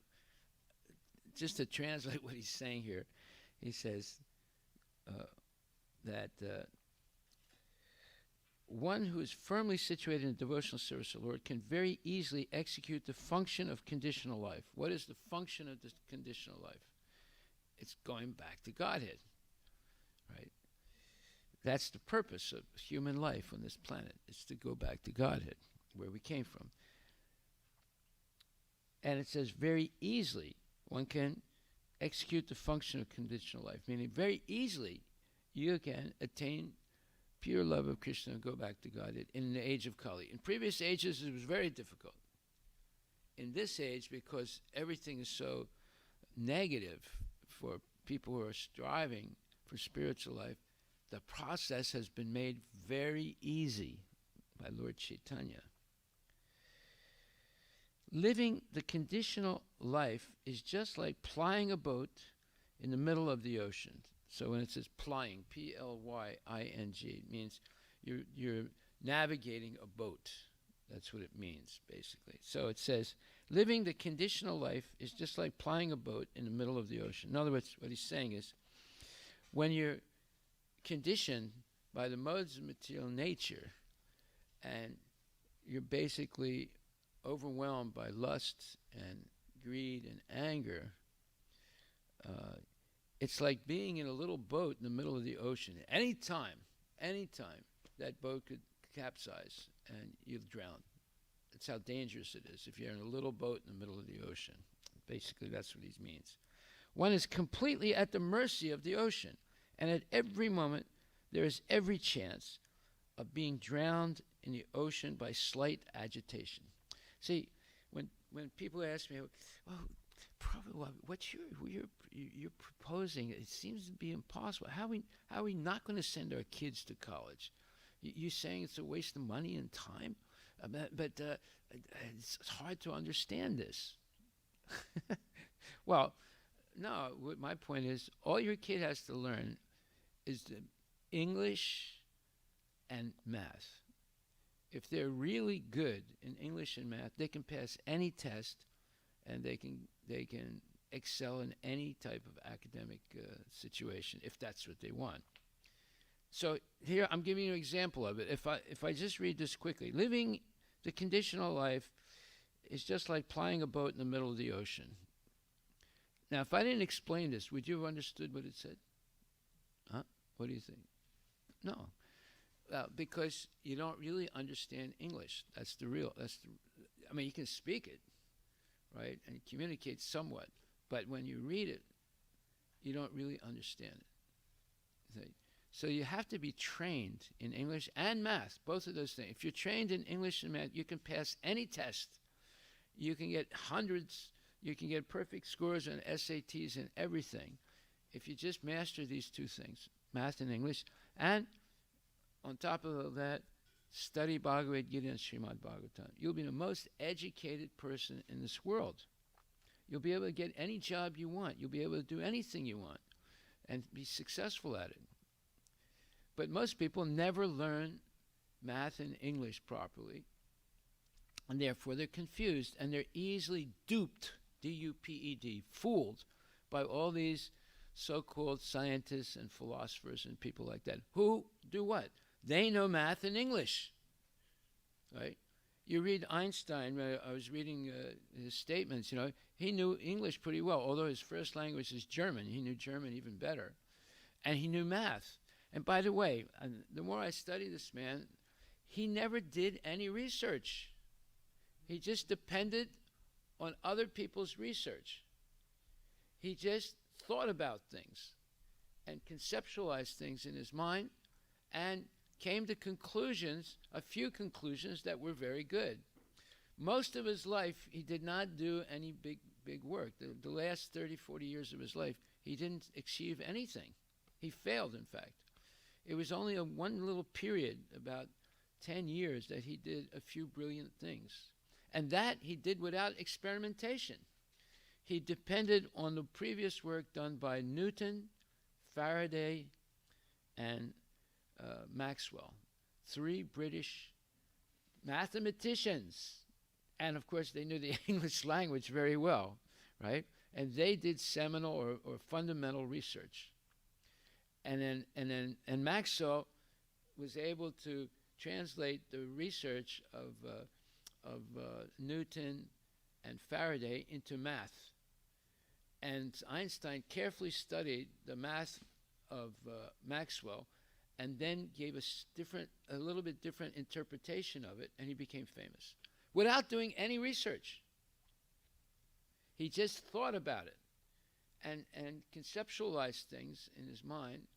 just to translate what he's saying here, he says that one who is firmly situated in the devotional service of the Lord can very easily execute the function of conditional life. What is the function of the conditional life? It's going back to Godhead, right? That's the purpose of human life on this planet, is to go back to Godhead, where we came from. And it says very easily one can execute the function of conditional life, meaning very easily you can attain pure love of Krishna and go back to Godhead in the age of Kali. In previous ages, it was very difficult. In this age, because everything is so negative for people who are striving for spiritual life, the process has been made very easy by Lord Chaitanya. Living the conditional life is just like plying a boat in the middle of the ocean. So when it says plying, P-L-Y-I-N-G, it means you're navigating a boat. That's what it means, basically. So it says, living the conditional life is just like plying a boat in the middle of the ocean. In other words, what he's saying is, when you're conditioned by the modes of material nature, and you're basically overwhelmed by lust and greed and anger, it's like being in a little boat in the middle of the ocean. Anytime, that boat could capsize and you'll drown. That's how dangerous it is if you're in a little boat in the middle of the ocean. Basically, that's what he means. One is completely at the mercy of the ocean, and at every moment there is every chance of being drowned in the ocean by slight agitation. See, when people ask me, well, probably what you're proposing, it seems to be impossible. How are we not going to send our kids to college? You're saying it's a waste of money and time? But it's hard to understand this. Well, no, my point is, all your kid has to learn is the English and math. If they're really good in English and math, they can pass any test, and they can excel in any type of academic situation if that's what they want. So here I'm giving you an example of it. If I just read this quickly, living the conditional life is just like plying a boat in the middle of the ocean. Now, if I didn't explain this, would you have understood what it said? Huh? What do you think? No. Because you don't really understand English. I mean, you can speak it, right, and communicate somewhat, but when you read it, you don't really understand it. See? So you have to be trained in English and math, both of those things. If you're trained in English and math, you can pass any test. You can get hundreds, you can get perfect scores on SATs and everything if you just master these two things, math and English. And on top of that, study Bhagavad-Gita and Srimad Bhagavatam. You'll be the most educated person in this world. You'll be able to get any job you want. You'll be able to do anything you want and be successful at it. But most people never learn math and English properly, and therefore they're confused, and they're easily duped, D-U-P-E-D, fooled by all these so-called scientists and philosophers and people like that, who do what? They know math and English, right? You read Einstein, I was reading his statements, he knew English pretty well, although his first language is German. He knew German even better. And he knew math. And by the way, the more I study this man, he never did any research. He just depended on other people's research. He just thought about things and conceptualized things in his mind and came to conclusions, a few conclusions that were very good. Most of his life, he did not do any big work. The last 30, 40 years of his life, he didn't achieve anything. He failed, in fact. It was only a one little period, about 10 years, that he did a few brilliant things. And that he did without experimentation. He depended on the previous work done by Newton, Faraday, and Maxwell, 3 British mathematicians. And of course, they knew the English language very well, right? And they did seminal or fundamental research. And Maxwell was able to translate the research of Newton and Faraday into math. And Einstein carefully studied the math of Maxwell and then gave a little bit different interpretation of it, and he became famous without doing any research. He just thought about it and conceptualized things in his mind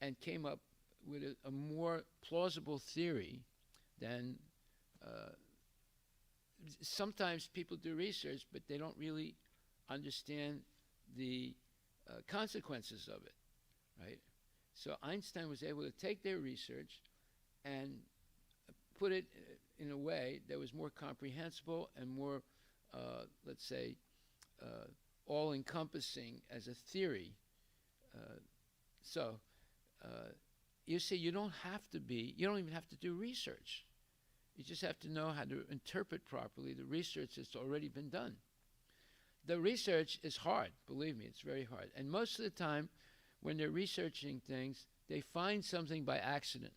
and came up with a more plausible theory than sometimes people do research, but they don't really understand the consequences of it, right? So Einstein was able to take their research and put it in a way that was more comprehensible and more, let's say, all-encompassing as a theory. You see, you don't even have to do research. You just have to know how to interpret properly the research that's already been done. The research is hard, believe me, it's very hard. And most of the time, when they're researching things, they find something by accident.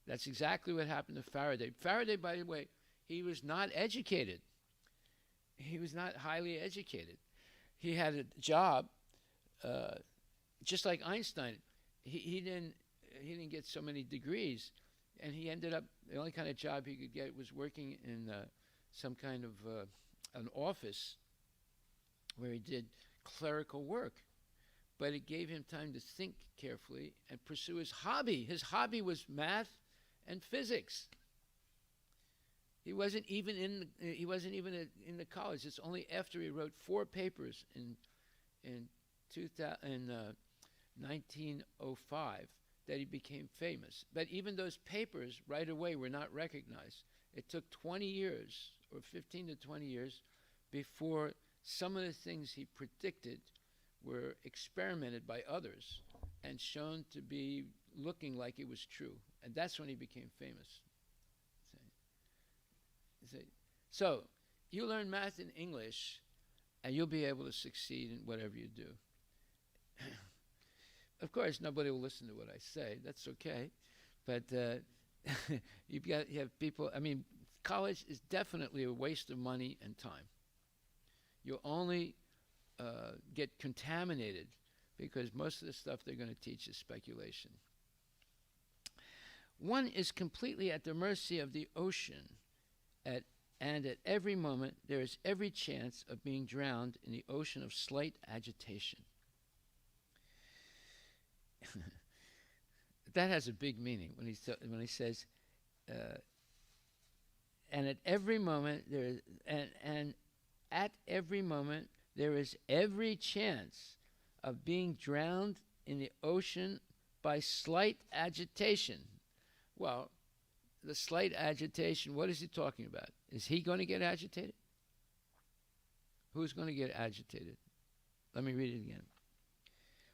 That's exactly what happened to Faraday. Faraday, by the way, he was not educated. He was not highly educated. He had a job, just like Einstein. He didn't get so many degrees, and he ended up, the only kind of job he could get was working in some kind of an office where he did clerical work. But it gave him time to think carefully and pursue his hobby. His hobby was math and physics. He wasn't even in the college. It's only after he wrote 4 papers in 1905 that he became famous. But even those papers right away were not recognized. It took 20 years, or 15 to 20 years, before some of the things he predicted were experimented by others and shown to be looking like it was true. And that's when he became famous. So you learn math and English, and you'll be able to succeed in whatever you do. Of course, nobody will listen to what I say. That's okay. But you have people, I mean, college is definitely a waste of money and time. You'll only get contaminated because most of the stuff they're going to teach is speculation. One is completely at the mercy of the ocean, and at every moment there is every chance of being drowned in the ocean of slight agitation. That has a big meaning when he says, and at every moment there is, and at every moment there is every chance of being drowned in the ocean by slight agitation. Well, the slight agitation, what is he talking about? Is he going to get agitated? Who's going to get agitated? Let me read it again.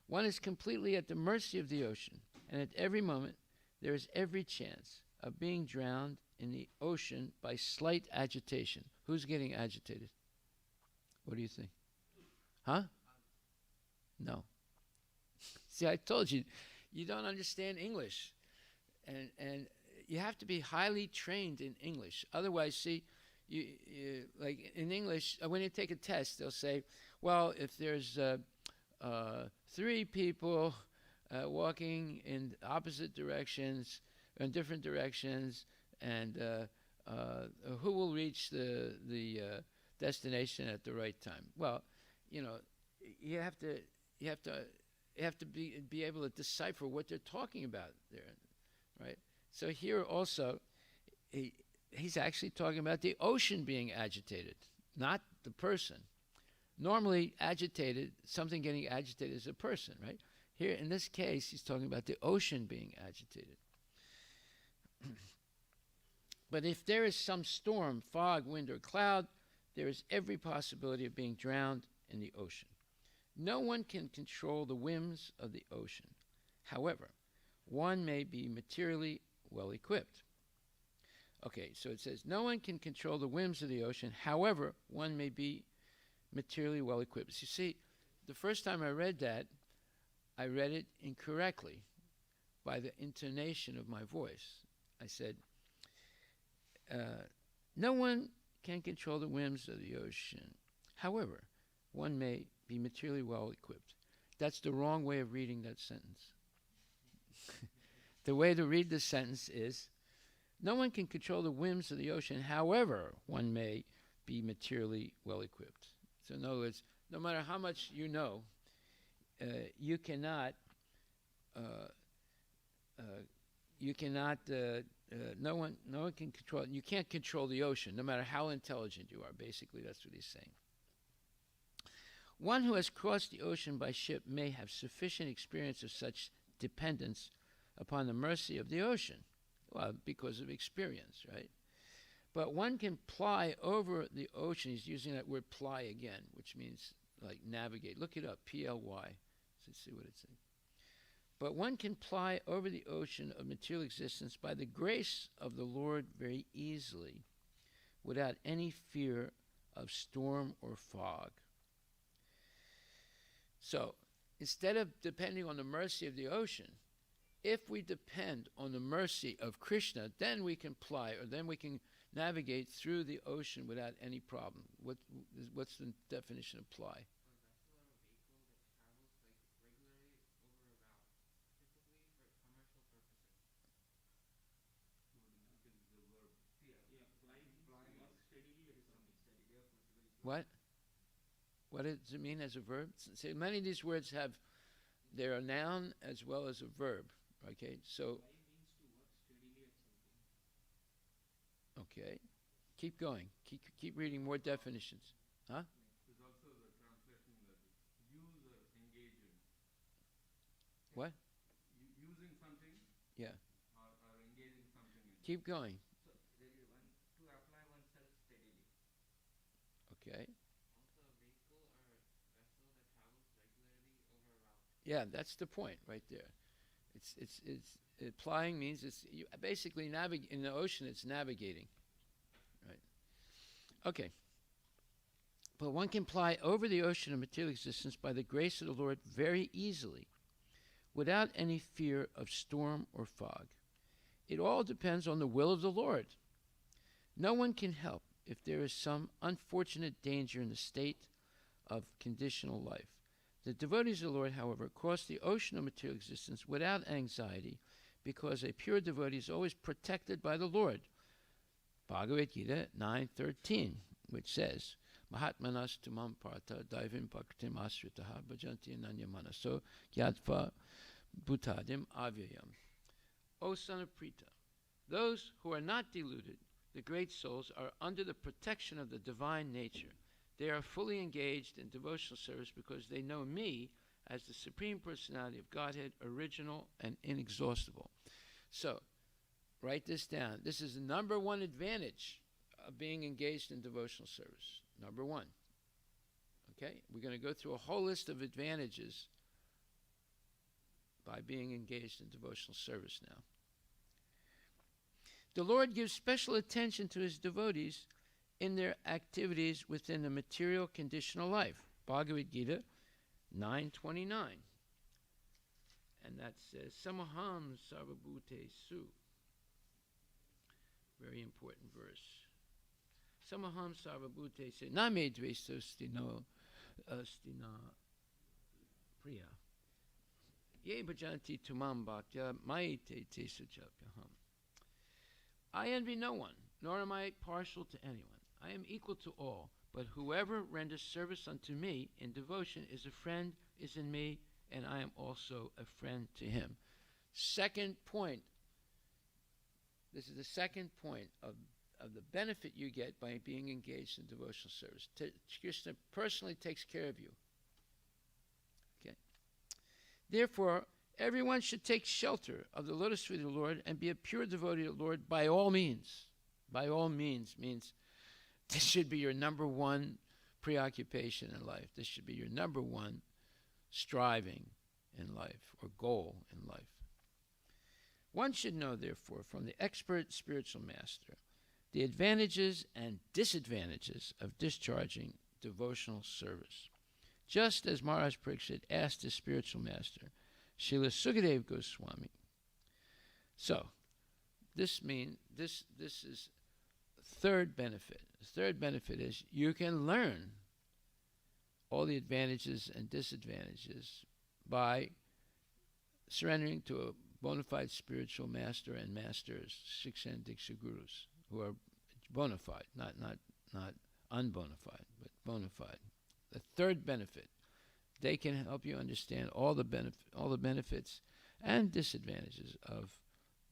One is completely at the mercy of the ocean, and at every moment there is every chance of being drowned in the ocean by slight agitation. Who's getting agitated? What do you think? Huh? No. See, I told you, you don't understand English. And you have to be highly trained in English. Otherwise, see, you like in English, when you take a test, they'll say, well, if there's 3 people walking in opposite directions, in different directions, and who will reach the destination at the right time? Well, you know, you have to be able to decipher what they're talking about there, right? So here also, he's actually talking about the ocean being agitated, not the person. Normally, something getting agitated is a person, right? Here, in this case, he's talking about the ocean being agitated. But if there is some storm, fog, wind, or cloud, there is every possibility of being drowned in the ocean. No one can control the whims of the ocean. However, one may be materially well equipped. Okay, so it says, no one can control the whims of the ocean. However, one may be materially well equipped. So you see, the first time I read that, I read it incorrectly by the intonation of my voice. I said, no one can control the whims of the ocean. However, one may be materially well equipped. That's the wrong way of reading that sentence. The way to read this sentence is, no one can control the whims of the ocean. However, one may be materially well equipped. So in other words, no matter how much you know, you cannot, no one can control, you can't control the ocean, no matter how intelligent you are. Basically, that's what he's saying. One who has crossed the ocean by ship may have sufficient experience of such dependence upon the mercy of the ocean, well, because of experience, right? But one can ply over the ocean. He's using that word ply again, which means like navigate. Look it up, P-L-Y. Let's see what it's saying. But one can ply over the ocean of material existence by the grace of the Lord very easily, without any fear of storm or fog. So, instead of depending on the mercy of the ocean, if we depend on the mercy of Krishna, then we can ply, or then we can navigate through the ocean without any problem. What's the definition of ply? What? What does it mean as a verb? See, many of these words have, they're a noun as well as a verb. Okay, so. Okay, keep going. Keep reading more definitions. Huh? There's also the translation that use or engage in. What? Using something. Yeah. Or engaging something in. Keep going. So there is one to apply oneself steadily. Okay. Also, a vehicle or vessel that travels regularly over a route. Yeah, that's the point right there. Plying means basically in the ocean. It's navigating, right? Okay. But one can ply over the ocean of material existence by the grace of the Lord very easily, without any fear of storm or fog. It all depends on the will of the Lord. No one can help if there is some unfortunate danger in the state of conditional life. The devotees of the Lord, however, cross the ocean of material existence without anxiety, because a pure devotee is always protected by the Lord. Bhagavad-Gita 9:13, which says, Mahatmanas tumam partha daivim bhaktim asritaha bhajanti ananya manaso yadva bhutadim avyayam. O son of Prita, those who are not deluded, the great souls, are under the protection of the divine nature. They are fully engaged in devotional service because they know me as the Supreme Personality of Godhead, original and inexhaustible. So, write this down. This is the number one advantage of being engaged in devotional service. Number one. Okay? We're going to go through a whole list of advantages by being engaged in devotional service now. The Lord gives special attention to his devotees in their activities within the material conditional life. Bhagavad-Gita 9:29. And that says, Samaham sarvabhute su. Very important verse. Samaham sarvabhute su. Name dvesto stino stina priya. Ye bhajanti tumam bhaktya maite te sujapyaham. I envy no one, nor am I partial to anyone. I am equal to all, but whoever renders service unto me in devotion is a friend, is in me, and I am also a friend to him. Second point. This is the second point of the benefit you get by being engaged in devotional service. Krishna personally takes care of you. Okay. Therefore, everyone should take shelter of the lotus feet of the Lord and be a pure devotee of the Lord by all means. By all means means this should be your number one preoccupation in life. This should be your number one striving in life or goal in life. One should know, therefore, from the expert spiritual master, the advantages and disadvantages of discharging devotional service. Just as Maharaj Pariksit asked his spiritual master, Srila Sukadeva Goswami. So, this is third benefit. The third benefit is you can learn all the advantages and disadvantages by surrendering to a bona fide spiritual master and masters, Shiksha and Diksha gurus, who are bona fide, not unbona fide, but bona fide. The third benefit, they can help you understand all the benefits and disadvantages of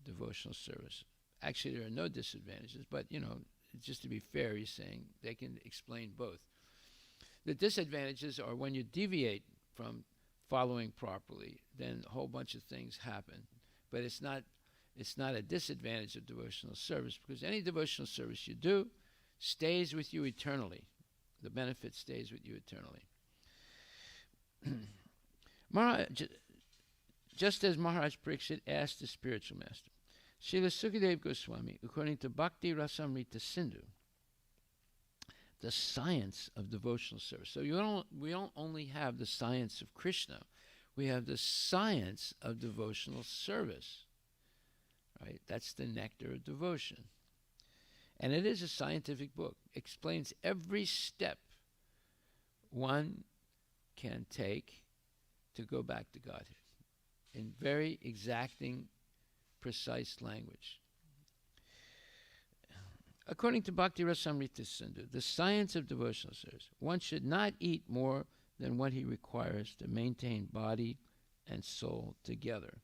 devotional service. Actually, there are no disadvantages, but just to be fair, he's saying they can explain both. The disadvantages are when you deviate from following properly, then a whole bunch of things happen. But it's not a disadvantage of devotional service, because any devotional service you do stays with you eternally. The benefit stays with you eternally. Just as Maharaj Pariksit asked the spiritual master, Srila Sukadeva Goswami, according to Bhakti Rasamrita Sindhu, the science of devotional service. So we don't only have the science of Krishna, we have the science of devotional service. Right? That's the nectar of devotion. And it is a scientific book. Explains every step one can take to go back to Godhead in very exacting, precise language. According to Bhakti Rasamrita Sindhu, the science of devotional service, one should not eat more than what he requires to maintain body and soul together.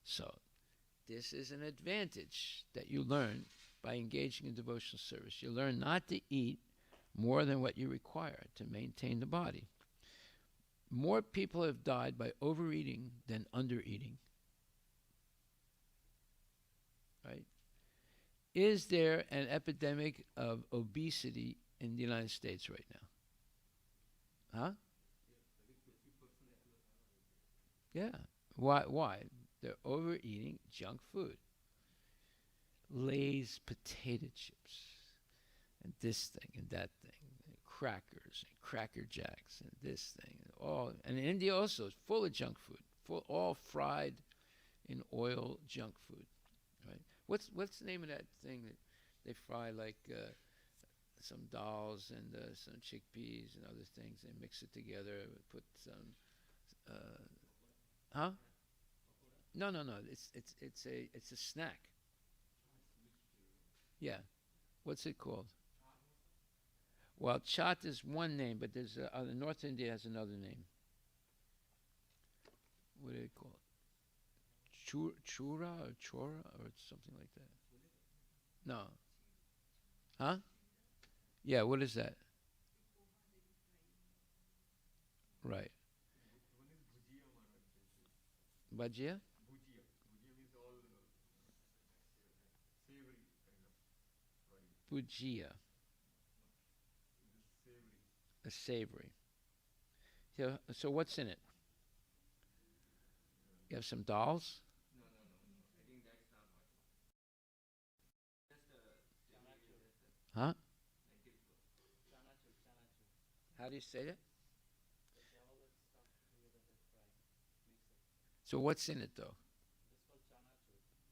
So, this is an advantage that you learn by engaging in devotional service. You learn not to eat more than what you require to maintain the body. More people have died by overeating than undereating. Right? Is there an epidemic of obesity in the United States right now? Huh? Yeah. Why? They're overeating junk food. Lay's potato chips, and this thing and that thing, and crackers and Cracker Jacks and this thing, and India also is full of junk food, all fried in oil junk food, right? What's the name of that thing that they fry, like some dals and some chickpeas and other things? They mix it together, put some, huh? No. It's a snack. Yeah. What's it called? Well, chaat is one name, but there's North India has another name. What do they call it? Chura or chora or something like that? No. Huh? Yeah, what is that? Right. Bhajia? Bhujia. Bhujia means all savory kind of rice. Bhujia. Savory. A savory. So what's in it? You have some dals? No. I think that's not much. Huh? How do you say that? So what's in it though?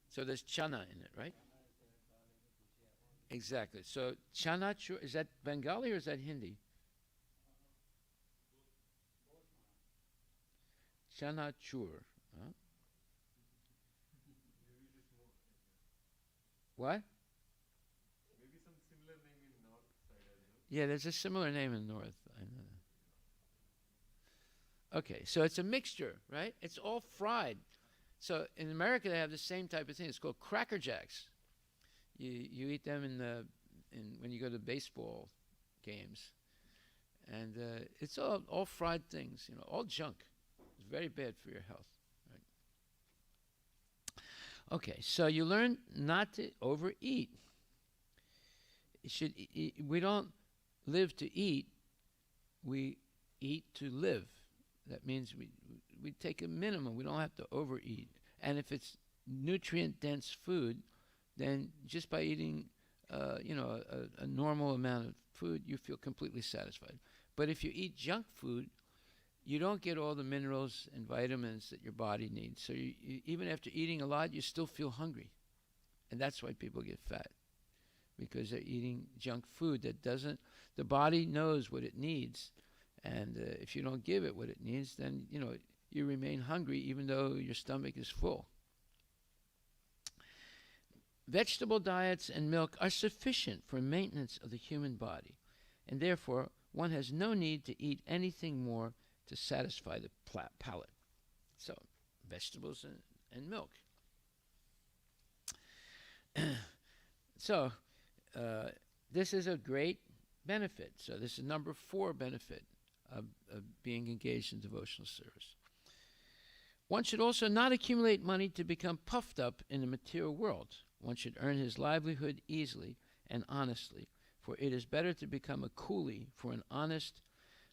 So there's chana in it, right? Exactly. So chana chur, is that Bengali or is that Hindi? Chana chur. Huh? What? Maybe some similar name in north side as well. Yeah, there's a similar name in North. I know that. Okay, so it's a mixture, right? It's all fried. So in America, they have the same type of thing. It's called Cracker Jacks. You eat them when you go to baseball games, and it's all fried things, all junk. It's very bad for your health. Right? Okay, so you learn not to overeat. We don't live to eat. We eat to live. That means we take a minimum. We don't have to overeat. And if it's nutrient-dense food, then just by eating, a normal amount of food, you feel completely satisfied. But if you eat junk food, you don't get all the minerals and vitamins that your body needs. So you, even after eating a lot, you still feel hungry. And that's why people get fat, because they're eating junk food that doesn't, the body knows what it needs. And if you don't give it what it needs, then, you remain hungry even though your stomach is full. Vegetable diets and milk are sufficient for maintenance of the human body, and therefore one has no need to eat anything more to satisfy the palate. So, vegetables and milk. So, this is a great benefit. So this is number 4 benefit of being engaged in devotional service. One should also not accumulate money to become puffed up in the material world. One should earn his livelihood easily and honestly, for it is better to become a coolie for an honest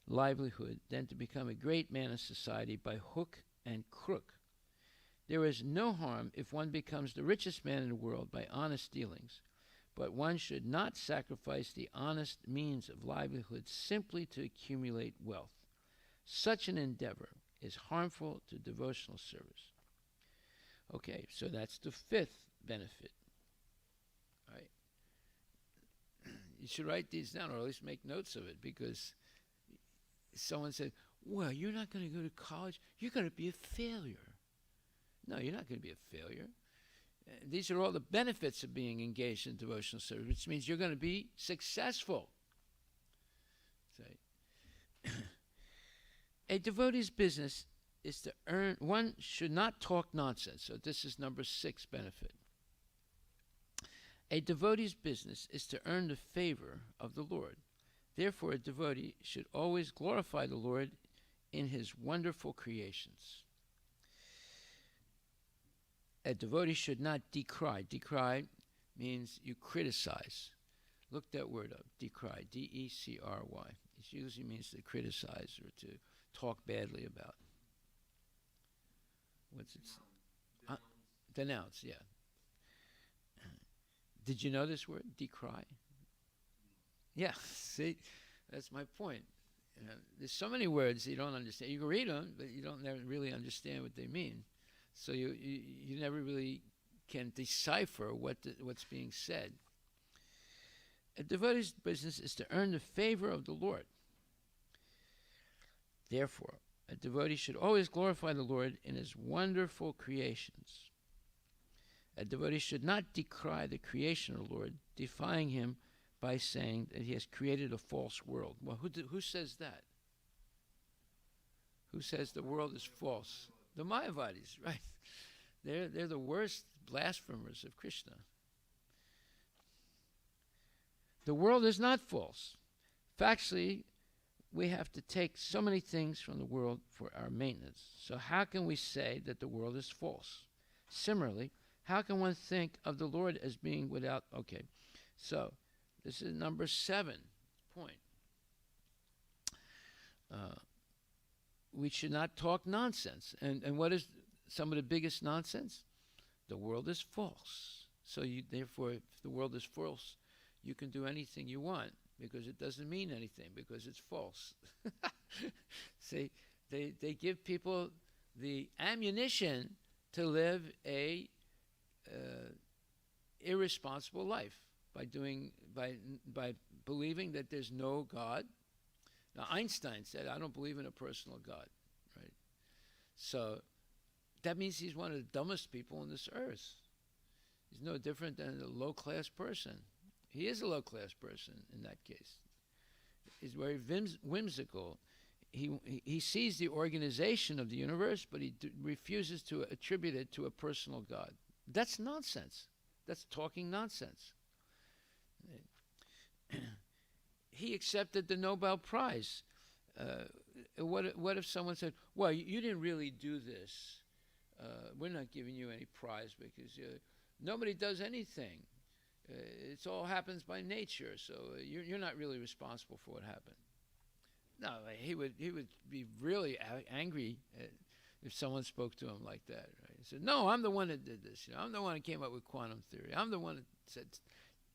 livelihood than to become a great man in society by hook and crook. There is no harm if one becomes the richest man in the world by honest dealings, but one should not sacrifice the honest means of livelihood simply to accumulate wealth. Such an endeavor is harmful to devotional service. Okay, so that's the 5th benefit. All right. You should write these down, or at least make notes of it, because someone said, well, you're not going to go to college, you're going to be a failure. No, you're not going to be a failure. These are all the benefits of being engaged in devotional service, which means you're going to be successful. A devotee's business is to earn, one should not talk nonsense. So this is number 6 benefit. A devotee's business is to earn the favor of the Lord. Therefore, a devotee should always glorify the Lord in his wonderful creations. A devotee should not decry. Decry means you criticize. Look that word up, decry, D-E-C-R-Y. It usually means to criticize or to talk badly about. What's it? Denounce, yeah. Did you know this word, decry? Yeah, see, that's my point. There's so many words you don't understand. You can read them, but you don't never really understand what they mean. So you never really can decipher what's being said. A devotee's business is to earn the favor of the Lord. Therefore, a devotee should always glorify the Lord in his wonderful creations. A devotee should not decry the creation of the Lord, defying him by saying that he has created a false world. Well, who says that? Who says the world is false? The Mayavadis, right? They're the worst blasphemers of Krishna. The world is not false. Factually, we have to take so many things from the world for our maintenance. So how can we say that the world is false? Similarly, how can one think of the Lord as being without... Okay, so this is number 7 point. We should not talk nonsense. And what is some of the biggest nonsense? The world is false. So therefore, if the world is false, you can do anything you want because it doesn't mean anything, because it's false. See, they give people the ammunition to live a irresponsible life by believing that there's no God. Now, Einstein said, I don't believe in a personal God, right? So that means he's one of the dumbest people on this earth. He's no different than a low-class person. He is a low-class person in that case. He's very whimsical. He sees the organization of the universe, but he refuses to attribute it to a personal God. That's nonsense. That's talking nonsense. He accepted the Nobel Prize what if someone said, well, you didn't really do this. We're not giving you any prize because nobody does anything. It all happens by nature, so you're not really responsible for what happened. No, he would be really angry if someone spoke to him like that. Right? He said, no, I'm the one that did this. I'm the one that came up with quantum theory. I'm the one that said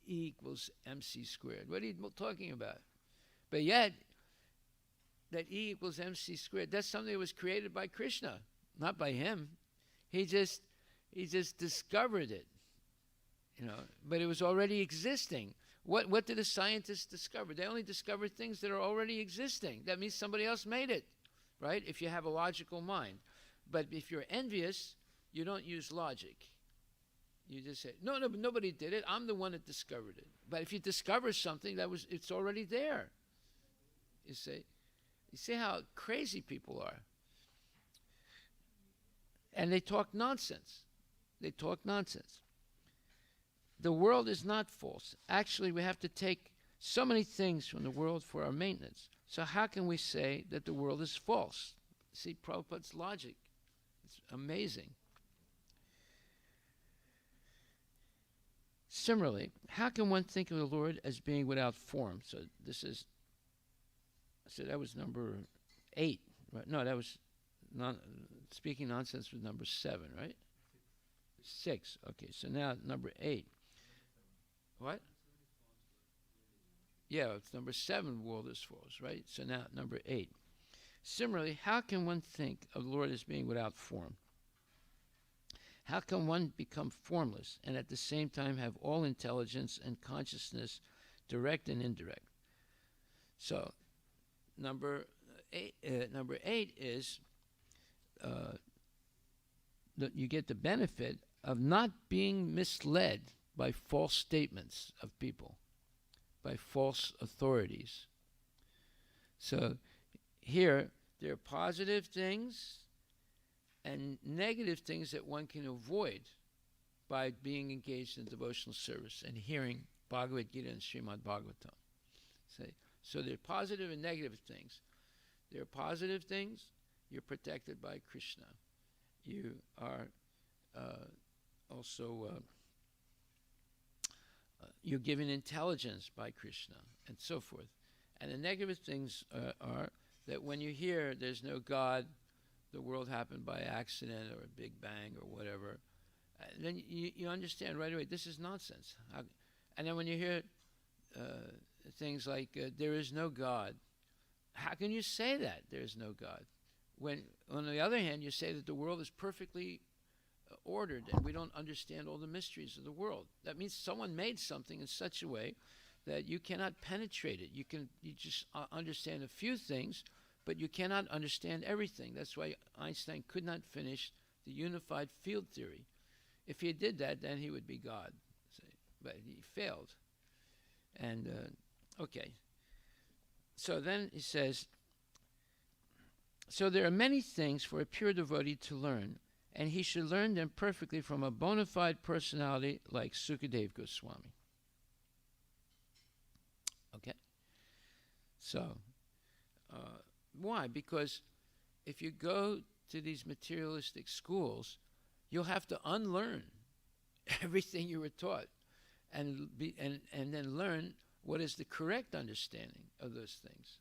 E equals mc squared. What are you talking about? But yet, that E equals mc squared, that's something that was created by Krishna, not by him. He just discovered it. But it was already existing. What did the scientists discover? They only discovered things that are already existing. That means somebody else made it, right? If you have a logical mind. But if you're envious, you don't use logic. You just say, no, but nobody did it. I'm the one that discovered it. But if you discover something, it's already there. You see how crazy people are. And they talk nonsense. The world is not false. Actually, we have to take so many things from the world for our maintenance. So how can we say that the world is false? See, Prabhupada's logic. It's amazing. Similarly, how can one think of the Lord as being without form? So that was number 8. Right? No, that was speaking nonsense was number 7, right? 6. Okay, so now number 8. What? Yeah, it's number 7, world is false, right? So now number 8. Similarly, how can one think of the Lord as being without form? How can one become formless and at the same time have all intelligence and consciousness, direct and indirect? So, number 8 is that you get the benefit of not being misled by false statements of people, by false authorities. So here, there are positive things and negative things that one can avoid by being engaged in devotional service and hearing Bhagavad-Gita and Srimad Bhagavatam. So there are positive and negative things. There are positive things, you're protected by Krishna. You are also you're given intelligence by Krishna, and so forth. And the negative things are that when you hear there's no God, the world happened by accident or a big bang or whatever, then you understand right away, this is nonsense. And then when you hear things like there is no God, how can you say that there is no God? When, on the other hand, you say that the world is perfectly ordered and we don't understand all the mysteries of the world. That means someone made something in such a way that you cannot penetrate it. You just understand a few things, but you cannot understand everything. That's why Einstein could not finish the unified field theory. If he did that, then he would be God. But he failed. And, okay. So then he says, so there are many things for a pure devotee to learn, and he should learn them perfectly from a bona fide personality like Sukadeva Goswami. Okay? So, why? Because if you go to these materialistic schools, you'll have to unlearn everything you were taught and then learn what is the correct understanding of those things.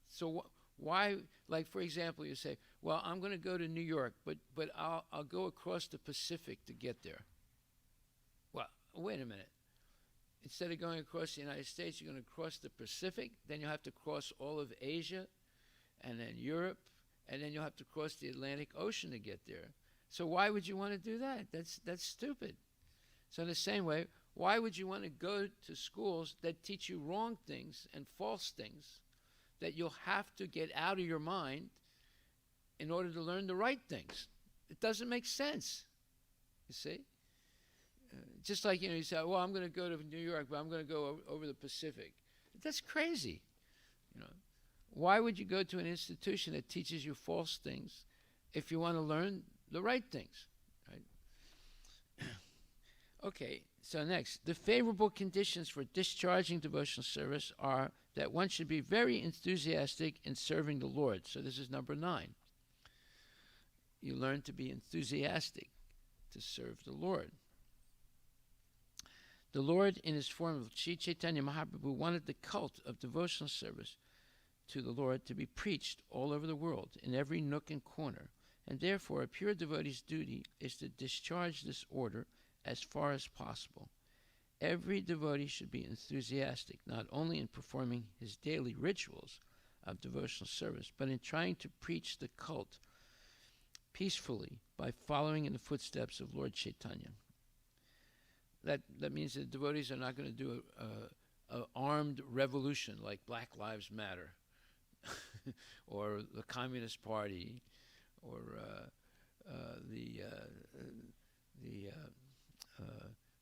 So why, like for example, you say, well, I'm going to go to New York, but I'll go across the Pacific to get there. Well, wait a minute. Instead of going across the United States, you're going to cross the Pacific, then you'll have to cross all of Asia, and then Europe, and then you'll have to cross the Atlantic Ocean to get there. So why would you want to do that? That's stupid. So in the same way, why would you want to go to schools that teach you wrong things and false things that you'll have to get out of your mind in order to learn the right things? It doesn't make sense, you see? Just like, you say, well, I'm going to go to New York, but I'm going to go over the Pacific. That's crazy. Why would you go to an institution that teaches you false things if you want to learn the right things, right? Okay, so next, the favorable conditions for discharging devotional service are that one should be very enthusiastic in serving the Lord. So this is number 9. You learn to be enthusiastic to serve the Lord. The Lord, in his form of Sri Chaitanya Mahaprabhu, wanted the cult of devotional service to the Lord to be preached all over the world, in every nook and corner, and therefore a pure devotee's duty is to discharge this order as far as possible. Every devotee should be enthusiastic, not only in performing his daily rituals of devotional service, but in trying to preach the cult peacefully by following in the footsteps of Lord Chaitanya. That means that devotees are not going to do an armed revolution like Black Lives Matter or the Communist Party or the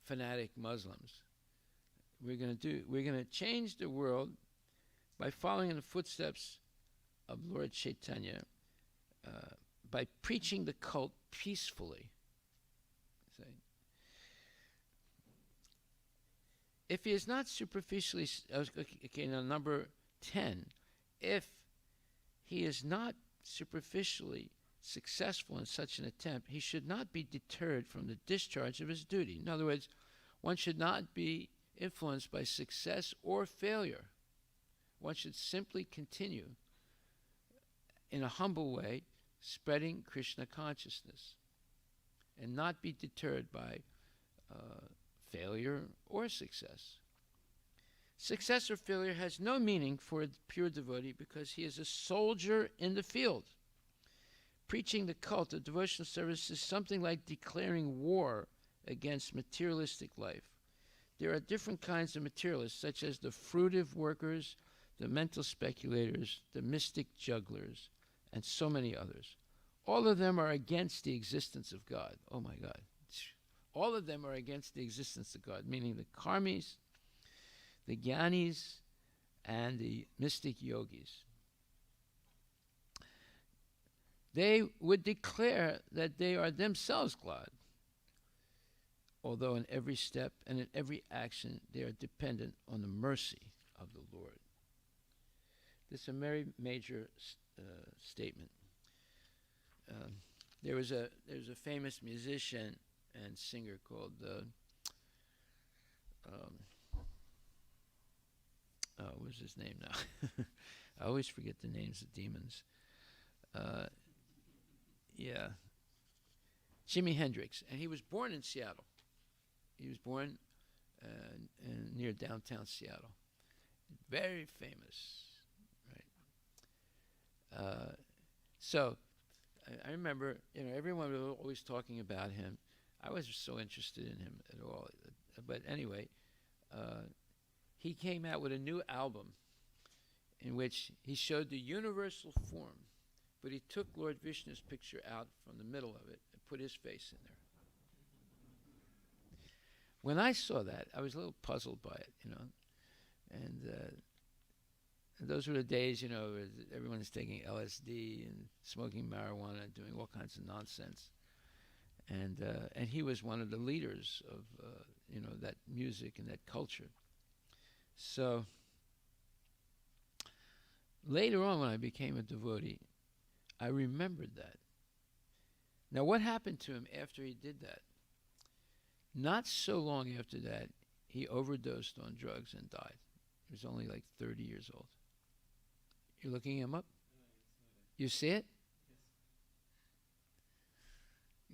fanatic Muslims. We're going to change the world by following in the footsteps of Lord Chaitanya, by preaching the cult peacefully. If he is not superficially, okay, now number 10, if he is not superficially successful in such an attempt, he should not be deterred from the discharge of his duty. In other words, one should not be influenced by success or failure. One should simply continue in a humble way spreading Krishna consciousness and not be deterred by failure or success. Success or failure has no meaning for a pure devotee because he is a soldier in the field. Preaching the cult of devotional service is something like declaring war against materialistic life. There are different kinds of materialists, such as the fruitive workers, the mental speculators, the mystic jugglers, and so many others. All of them are against the existence of God. Oh my God. All of them are against the existence of God, meaning the karmis, the jnanis, and the mystic yogis. They would declare that they are themselves God, although in every step and in every action they are dependent on the mercy of the Lord. This is a very major statement. There was a famous musician and singer called what's his name now? I always forget the names of demons. Jimi Hendrix, and he was born in Seattle. He was born near downtown Seattle. Very famous, right? So I remember, everyone was always talking about him. I wasn't so interested in him at all. But anyway, he came out with a new album in which he showed the universal form, but he took Lord Vishnu's picture out from the middle of it and put his face in there. When I saw that, I was a little puzzled by it, and those were the days, where everyone's taking LSD and smoking marijuana and doing all kinds of nonsense. And he was one of the leaders of, that music and that culture. So later on, when I became a devotee, I remembered that. Now, what happened to him after he did that? Not so long after that, he overdosed on drugs and died. He was only like 30 years old. You're looking him up? You see it?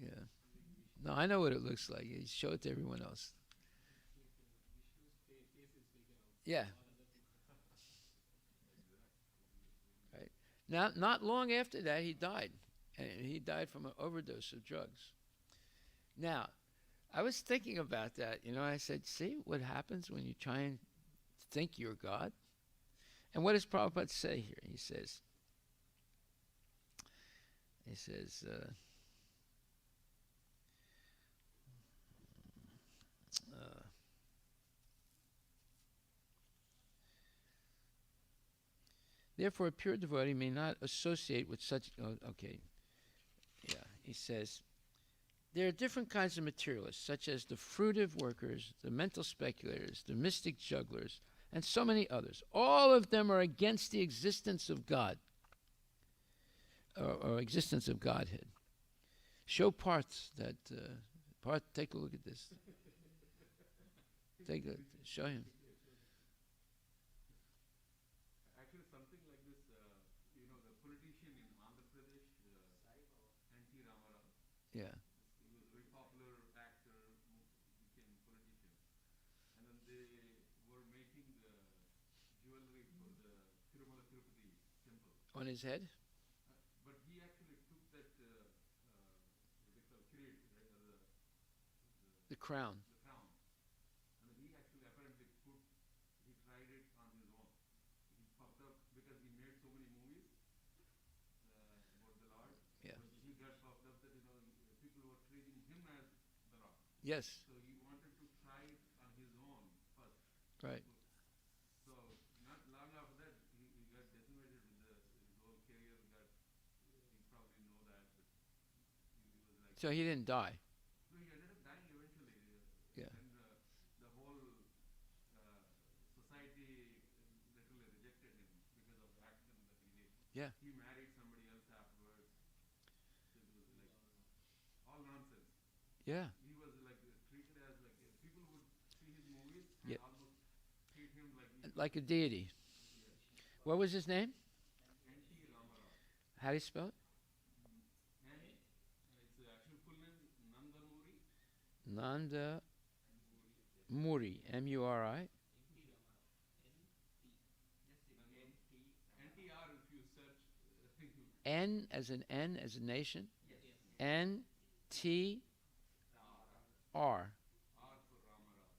Yeah. No, I know what it looks like. You show it to everyone else. Yeah. Right. Now, not long after that, he died. And he died from an overdose of drugs. Now, I was thinking about that. I said, see what happens when you try and think you're God? And what does Prabhupada say here? He says, therefore, a pure devotee may not associate with such. He says, there are different kinds of materialists, such as the fruitive workers, the mental speculators, the mystic jugglers, and so many others. All of them are against the existence of God, or existence of Godhead. Show Parth that. Parth, take a look at this. Show him. Actually, something like this, the politician in Andhra Pradesh, N.T. Ramarao. Yeah. He was a very popular actor, became politician. And then they were making the jewelry for the Tirumala Tirupati temple. On his head? But he actually took that, what they call kirit, right? The crown. The crown. And then he actually apparently he tried it on his own. He puffed up because he made so many movies about the Lord. Yeah. But he got puffed up that, people were treating him as the Lord. Yes. So he wanted to try it on his own first. Right. So not long after that, he got decimated with his whole career. You probably know that. But he was like. So he didn't die. So he ended up dying eventually. Yeah. And the whole society literally rejected him because of the action that he did. Yeah. He married somebody else afterwards. So it was like all nonsense. Yeah. He was like treated as like people would see his movies and Yeah. almost treat him Like a deity. What was his name? N.T. Ramarao. How do you spell it? And it's actually full name Nandamuri. Nanda Muri. M-U-R-I. NTR if you search. N as an nation. N T R. R for Ramarao.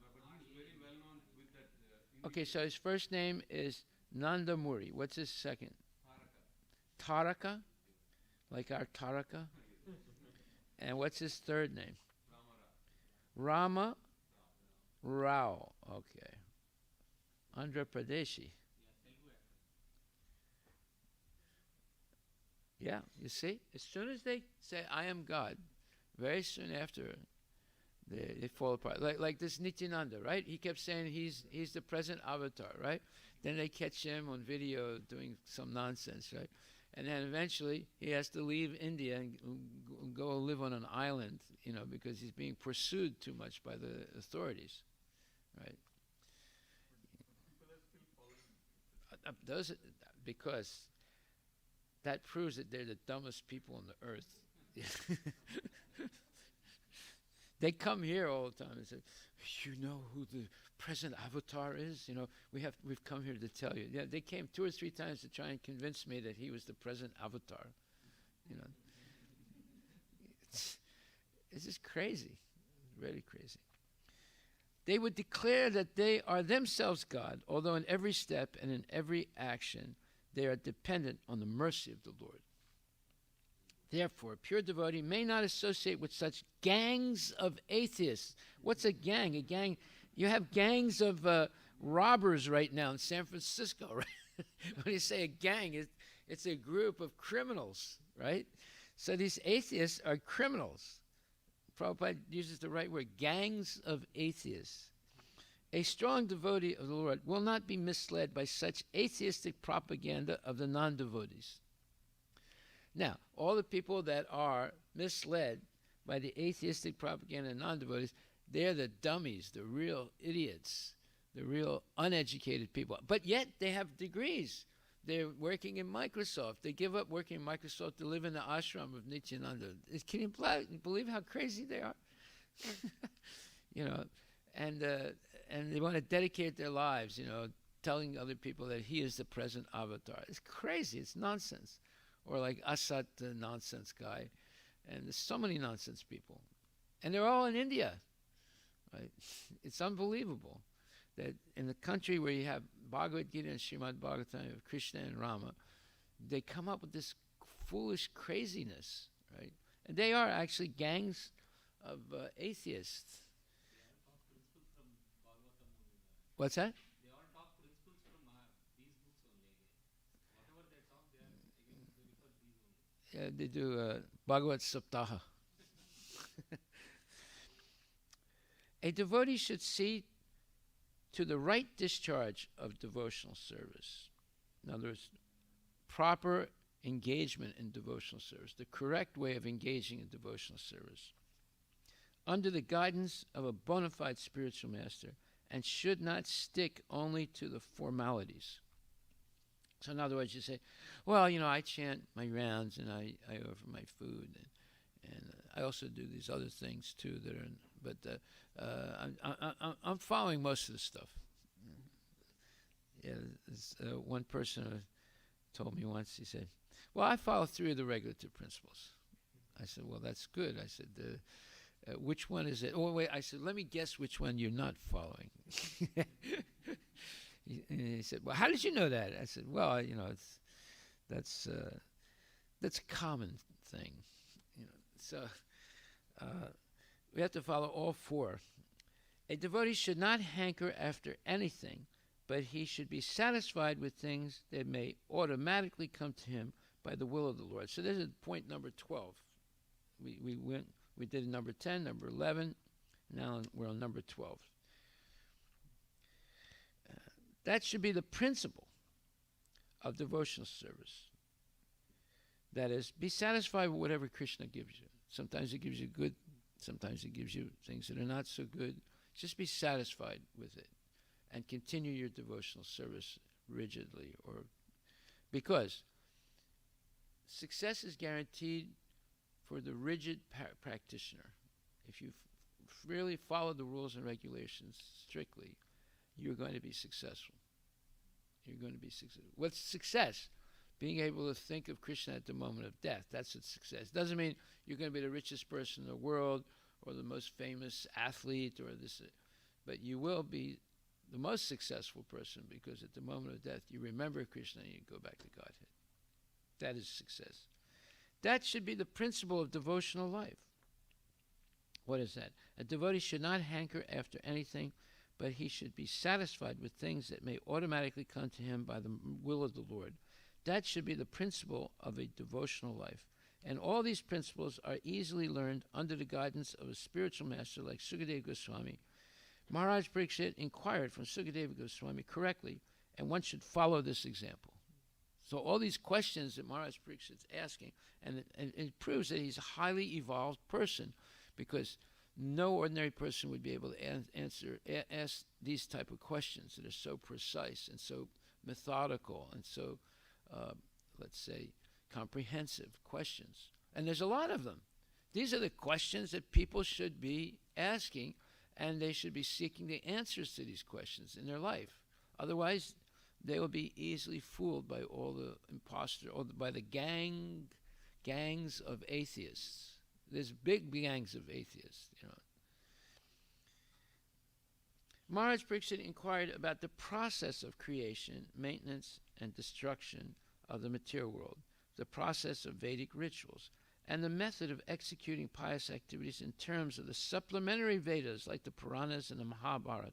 But he's very well known with that. Okay, so his first name is Nanda Muri. What's his second? Taraka. Taraka? Like our Taraka? And what's his third name? Rama Rao. Okay. Andhra Pradeshi. Yeah, you see? As soon as they say, I am God, very soon after, they fall apart. Like this Nityananda, right? He kept saying he's the present avatar, right? Then they catch him on video doing some nonsense, right? And then eventually he has to leave India and go live on an island, because he's being pursued too much by the authorities, right? Those, because that proves that they're the dumbest people on the earth. They come here all the time and say, "You know who the present avatar is? We've come here to tell you." Yeah, they came 2 or 3 times to try and convince me that he was the present avatar. It's just crazy, really crazy. They would declare that they are themselves God, although in every step and in every action they are dependent on the mercy of the Lord. Therefore, a pure devotee may not associate with such gangs of atheists. What's a gang? A gang, you have gangs of robbers right now in San Francisco, right? When you say a gang, it's a group of criminals, right? So these atheists are criminals. Prabhupada uses the right word, gangs of atheists. A strong devotee of the Lord will not be misled by such atheistic propaganda of the non-devotees. Now, all the people that are misled by the atheistic propaganda of non-devotees, they're the dummies, the real idiots, the real uneducated people. But yet they have degrees. They're working in Microsoft. They give up working in Microsoft to live in the ashram of Nityananda. Can you believe how crazy they are? And they want to dedicate their lives, telling other people that he is the present avatar. It's crazy. It's nonsense. Or like Asat, the nonsense guy. And there's so many nonsense people. And they're all in India. Right? It's unbelievable that in the country where you have Bhagavad-Gita and Srimad Bhagavatam of Krishna and Rama, they come up with this foolish craziness, right? And they are actually gangs of atheists. What's that? They all talk principles from these books only. Whatever they talk, they refer these only. Yeah, they do Bhagavad Saptaha. A devotee should see to the right discharge of devotional service. In other words, proper engagement in devotional service, the correct way of engaging in devotional service, under the guidance of a bona fide spiritual master, and should not stick only to the formalities. So in other words, you say, well, I chant my rounds and I offer my food and I also do these other things too that are, but I'm following most of the stuff. Yeah, one person told me once, he said, well, I follow 3 of the regulative principles. I said, well, that's good. I said, which one is it? Oh, wait, I said, let me guess which one you're not following. He said, well, how did you know that? I said, well, that's a common thing. So we have to follow all 4. A devotee should not hanker after anything, but he should be satisfied with things that may automatically come to him by the will of the Lord. So this is point number 12. We did number 10, number 11. Now we're on number 12. That should be the principle of devotional service. That is, be satisfied with whatever Krishna gives you. Sometimes he gives you good, sometimes he gives you things that are not so good. Just be satisfied with it and continue your devotional service rigidly, because success is guaranteed for the rigid practitioner. If you really follow the rules and regulations strictly, you're going to be successful. You're going to be successful. What's success? Being able to think of Krishna at the moment of death. That's what success. Doesn't mean you're going to be the richest person in the world or the most famous athlete or this, but you will be the most successful person because at the moment of death you remember Krishna and you go back to Godhead. That is success. That should be the principle of devotional life. What is that? A devotee should not hanker after anything, but he should be satisfied with things that may automatically come to him by the will of the Lord. That should be the principle of a devotional life. And all these principles are easily learned under the guidance of a spiritual master like Sukadeva Goswami. Maharaj Parikshit inquired from Sukadeva Goswami correctly, and one should follow this example. So all these questions that Maharaj Parikshit's asking, and it proves that he's a highly evolved person, because no ordinary person would be able to ask these type of questions that are so precise and so methodical and so, let's say, comprehensive questions. And there's a lot of them. These are the questions that people should be asking, and they should be seeking the answers to these questions in their life. Otherwise, they will be easily fooled by all the imposter, or by the gangs of atheists. There's big gangs of atheists, Maharaj Parikshit inquired about the process of creation, maintenance, and destruction of the material world, the process of Vedic rituals, and the method of executing pious activities in terms of the supplementary Vedas like the Puranas and the Mahabharata.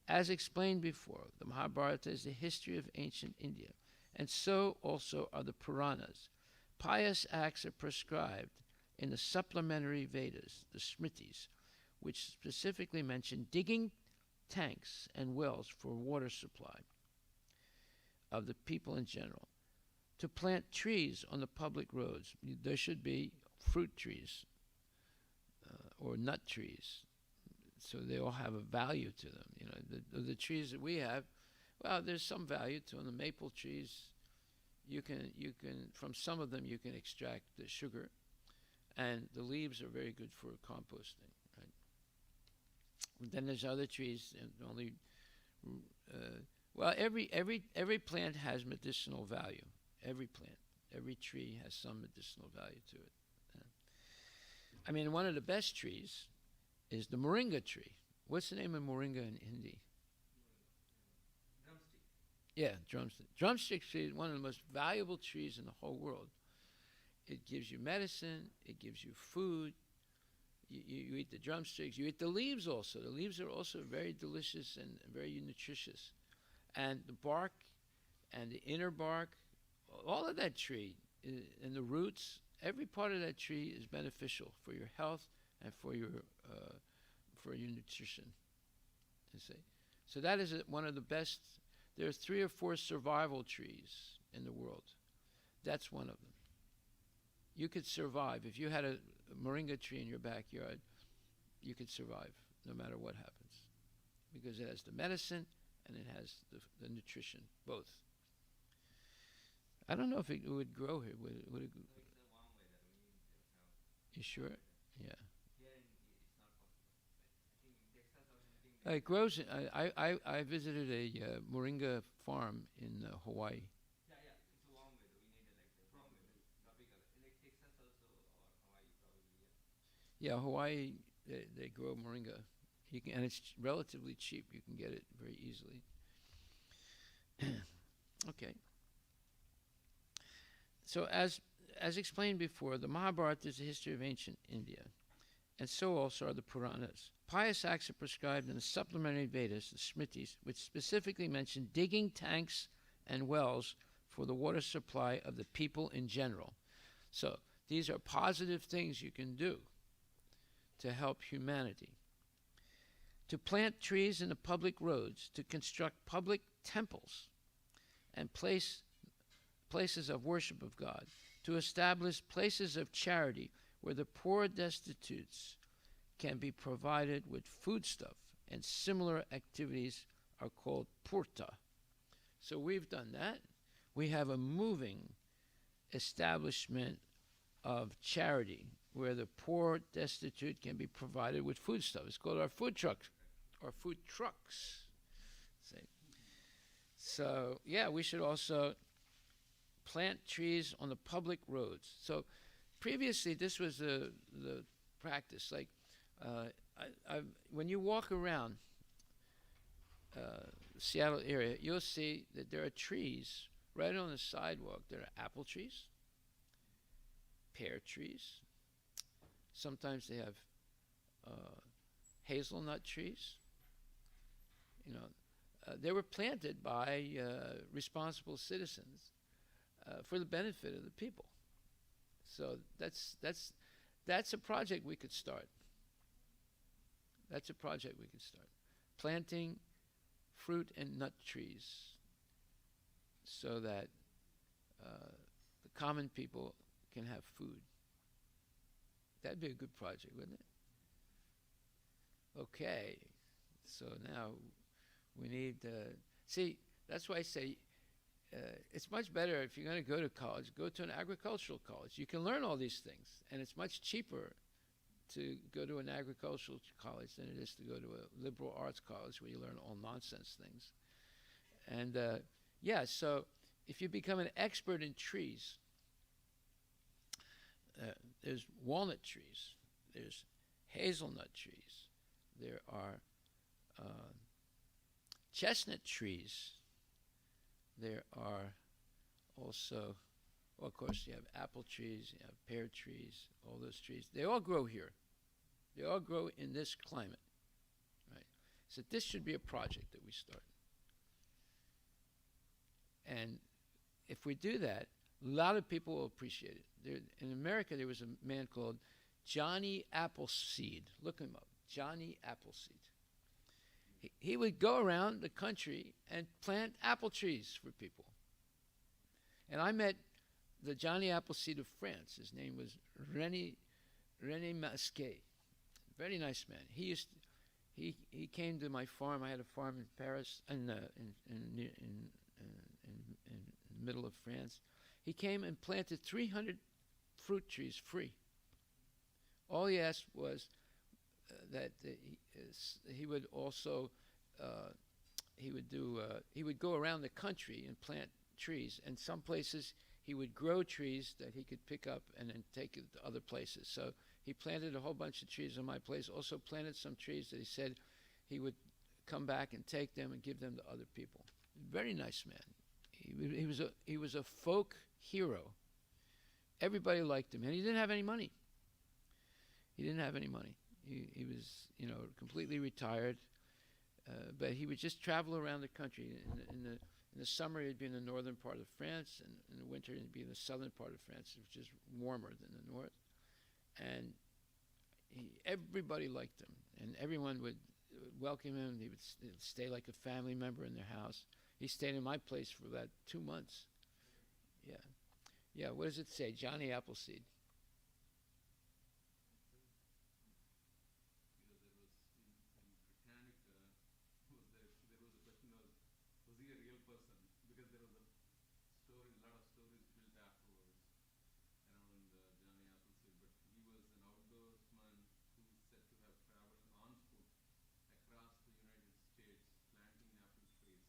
As explained before, the Mahabharata is the history of ancient India, and so also are the Puranas. Pious acts are prescribed in the supplementary Vedas, the Smritis, which specifically mention digging tanks and wells for water supply of the people in general, to plant trees on the public roads. There should be fruit trees or nut trees, so they all have a value to them. The trees that we have, well, there's some value to them. The maple trees, you can from some of them you can extract the sugar, and the leaves are very good for composting. Right? Then there's other trees, and only every plant has medicinal value. Every plant, every tree has some medicinal value to it. One of the best trees is the Moringa tree. What's the name of Moringa in Hindi? Drumstick. Yeah, drumstick. Drumstick tree is one of the most valuable trees in the whole world. It gives you medicine. It gives you food. You eat the drumsticks. You eat the leaves also. The leaves are also very delicious and very nutritious. And the bark and the inner bark, all of that tree and the roots, every part of that tree is beneficial for your health and for your nutrition. You see, So that is one of the best. There are 3 or 4 survival trees in the world. That's one of them. You could survive. If you had a moringa tree in your backyard, you could survive no matter what happens, because it has the medicine and it has the nutrition, both. I don't know if it would grow here. Would it? No, it's a warm weather. We need to have. You sure? Yeah. Here in it's not possible. But I think in Texas or something. It grows. I visited a moringa farm in Hawaii. Yeah, it's a warm weather. We need like a warm weather, tropical, like Texas also or Hawaii probably. Yeah. Yeah, Hawaii, they grow moringa. And it's relatively cheap. You can get it very easily. Okay. So as explained before, the Mahabharata is a history of ancient India, and so also are the Puranas. Pious acts are prescribed in the supplementary Vedas, the Smritis, which specifically mention digging tanks and wells for the water supply of the people in general. So these are positive things you can do to help humanity. To plant trees in the public roads, to construct public temples and places of worship of God, to establish places of charity where the poor destitutes can be provided with foodstuff, and similar activities are called purta. So we've done that. We have a moving establishment of charity where the poor destitute can be provided with foodstuff. It's called our food trucks, or food trucks. So yeah, we should also plant trees on the public roads. So previously, this was the practice. Like when you walk around Seattle area, you'll see that there are trees right on the sidewalk. There are apple trees, pear trees. Sometimes they have hazelnut trees. They were planted by responsible citizens for the benefit of the people. So that's a project we could start. That's a project we could start. Planting fruit and nut trees so that the common people can have food. That'd be a good project, wouldn't it? Okay, so now we need see, that's why I say it's much better if you're going to go to college, go to an agricultural college. You can learn all these things, and it's much cheaper to go to an agricultural college than it is to go to a liberal arts college where you learn all nonsense things. And so if you become an expert in trees, there's walnut trees, there's hazelnut trees, there are chestnut trees, there are also, well, of course, you have apple trees, you have pear trees, all those trees. They all grow here. They all grow in this climate, right? So this should be a project that we start. And if we do that, a lot of people will appreciate it. In America, there was a man called Johnny Appleseed. Look him up, Johnny Appleseed. He would go around the country and plant apple trees for people. And I met the Johnny Appleseed of France. His name was René Masquet. Very nice man. He came to my farm. I had a farm in Paris, in the middle of France. He came and planted 300 fruit trees free. All he asked was that he would also he would go around the country and plant trees, and some places he would grow trees that he could pick up and then take it to other places. So he planted a whole bunch of trees on my place, also planted some trees that he said he would come back and take them and give them to other people. Very nice man. He was a folk hero. Everybody liked him, and he didn't have any money. He was, completely retired, but he would just travel around the country. In the summer, he'd be in the northern part of France, and in the winter, he'd be in the southern part of France, which is warmer than the north. And everybody liked him, and everyone would welcome him. He would stay like a family member in their house. He stayed in my place for about 2 months. Yeah. Yeah, what does it say? Johnny Appleseed. Because there was in Britannica, there was a question was he a real person? Because there was a lot of stories built afterwards around Johnny Appleseed, but he was an outdoorsman who is said to have traveled on foot across the United States planting apple trees.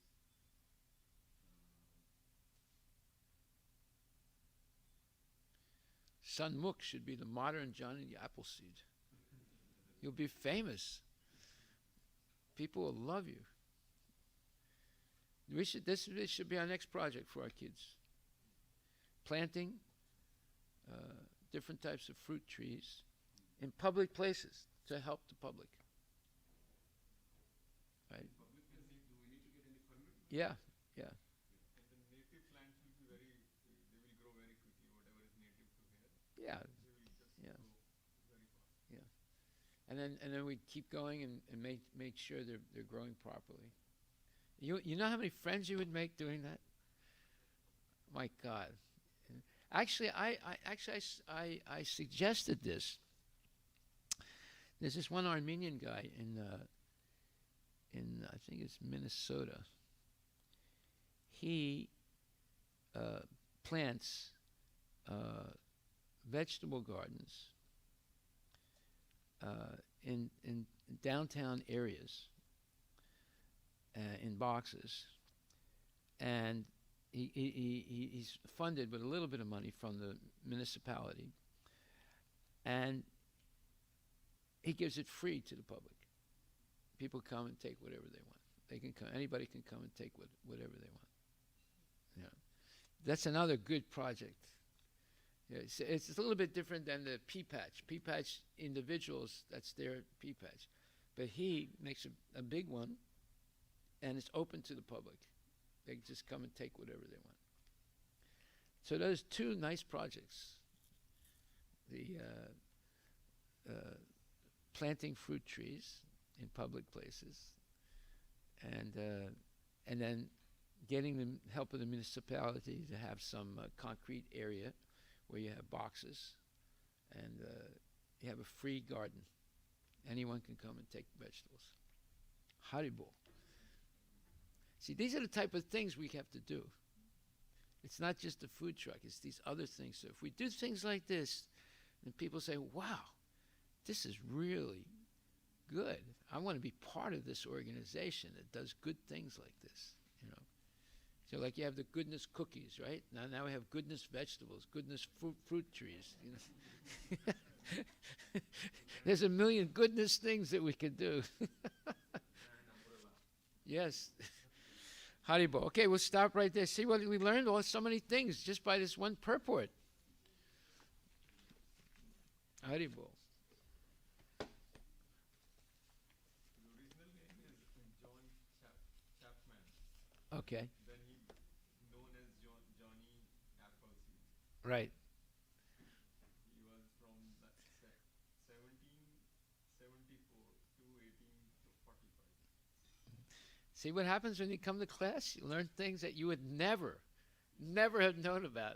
Sun Mook should be the modern Johnny Appleseed. You'll be famous. People will love you. This should be our next project for our kids. Planting different types of fruit trees in public places to help the public. Right? Public places, do we need to get any permit? Yeah, yeah. And the native plants will be they will grow very quickly, whatever is native to here. Yeah. They will just Yeah. grow very fast. Yeah. And then we keep going and make sure they're growing properly. You know how many friends you would make doing that? My God. Actually, I suggested this. There's this one Armenian guy in I think it's Minnesota. He plants vegetable gardens in downtown areas in boxes, and he's funded with a little bit of money from the municipality, and he gives it free to the public. People come and take whatever they want. They can come. Anybody can come and take whatever they want. Yeah, that's another good project. Yeah, it's a little bit different than the pea patch. Pea patch individuals, that's their pea patch, but he makes a big one, and it's open to the public. They can just come and take whatever they want. So those two nice projects: the planting fruit trees in public places, and then getting the help of the municipality to have some concrete area where you have boxes, and you have a free garden. Anyone can come and take vegetables. Haribo. See, these are the type of things we have to do. It's not just the food truck, it's these other things. So if we do things like this, then people say, wow, this is really good. I want to be part of this organization that does good things like this, you know. So like you have the goodness cookies, right? Now we have goodness vegetables, goodness fruit trees. You know? There's a million goodness things that we can do. Yes. Haribo. Okay, we'll stop right there. See what we learned? Oh, so many things just by this one purport. Haribo. The original name is John Chapman. Okay. Then he known as Johnny Appleseed. Right. He was from 1774 to 1845. See what happens when you come to class? You learn things that you would never have known about.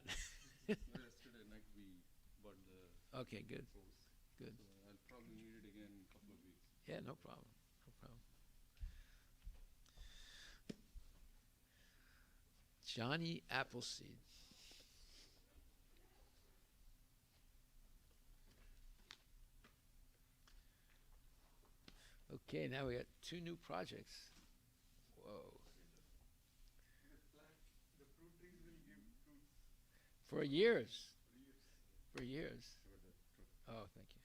Yesterday night we bought the Okay, good. course. Good. So I'll probably need it again in a couple of weeks. Yeah, no problem. No problem. Johnny Appleseed. Okay, now we got two new projects. Whoa. The fruit trees will give fruits For years. for years. For years. Oh, thank you.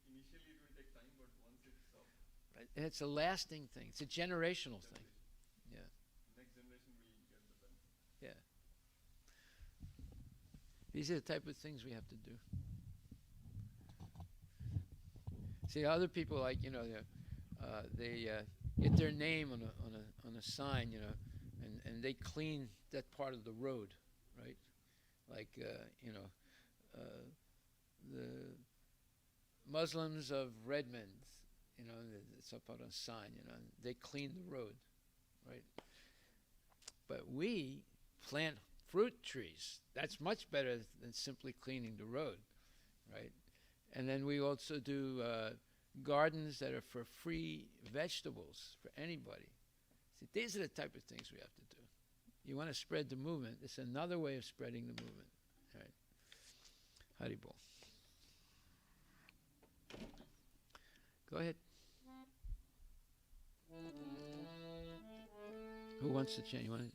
Initially it will take time, but once it's up, Right. And it's a lasting thing. It's a generational thing. Yeah. next generation will get the benefit. Yeah. These are the type of things we have to do. See, other people, like, you know, they get their name on a sign, you know, and they clean that part of the road, right? Like, you know, Muslims of Redmond, it's up on a sign, they clean the road, right? But we plant fruit trees. That's much better than simply cleaning the road, right? And then we also do gardens that are for free vegetables for anybody. See, these are the type of things we have to do. You want to spread the movement. It's another way of spreading the movement, right? Haribol. Go ahead. Who wants to change? You want to?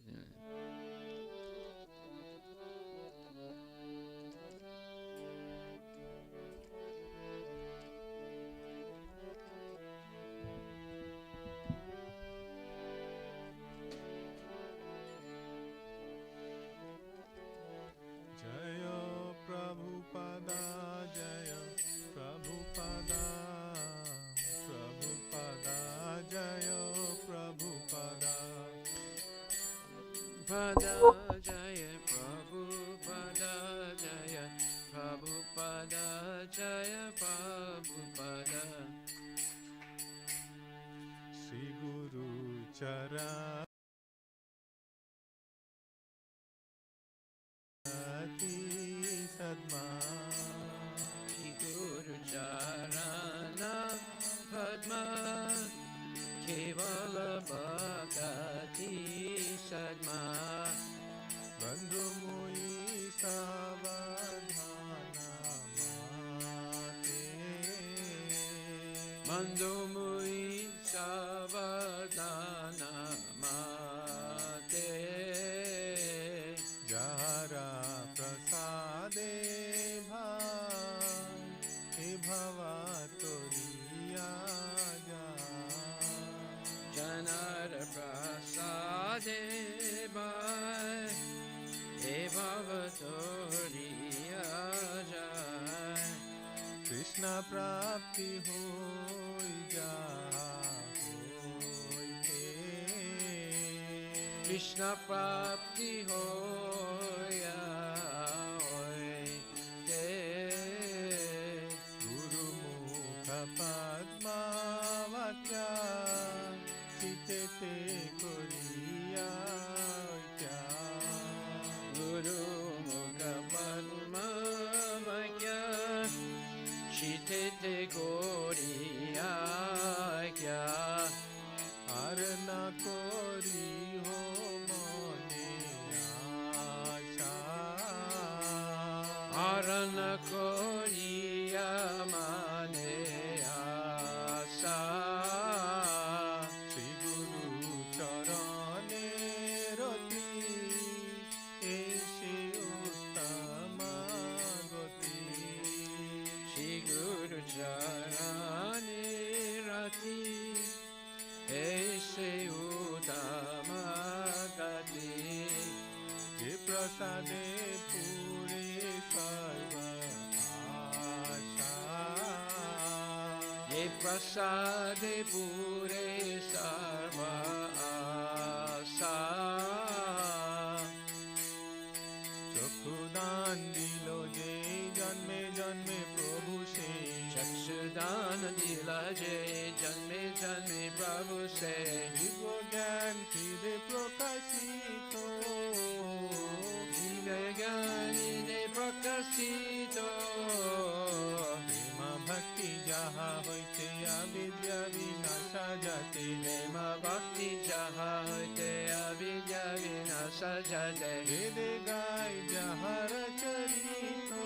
Prabhupada Jaya, Prabhupada Jaya, Prabhupada Jaya, Prabhupada. Sri Guru Chara Sadma, Sri Guru Charana Padma, Kevala Bhakti Sadma, Bandhu Mui Savadhana Mate, Mando Mui Savadana Mate, Jara Prasade Bhai Bhava Toriya Janara Prasade Bhai He Bhavatoriya Jai. Krishna Prapti Hoi Jai, Krishna Prapti Hoya Hoite, Guru Mukha Padma Vatya Chitete Koriya Kya, Guru Mukha Padma Vakya Chitete Goriya Kya, Arna Kori Ho Mone Asha, Arana Koriya Mane Asa, Shri Guru Charane Roti Eshe Uttama Goti, Shri Guru Charani Rati Aise Uttama Gati, Ye Prasade Pure Sarva Asha, Ye Prasade Pure Sarva Asa, Chokhudan Dilo Je Janme Janme Prabhu Se, Chakshudan Dila Jai Janme Janme Prabhu Se, Divo Gyan Hriday Prakashito, Vivegani De Prakasito, Prema Bhakti Jaha Hoite Avidya Vinasha Jate, Prema Bhakti Jaha Hoite Avidya Vinasa Jate, Vede Gai Jahara Charito,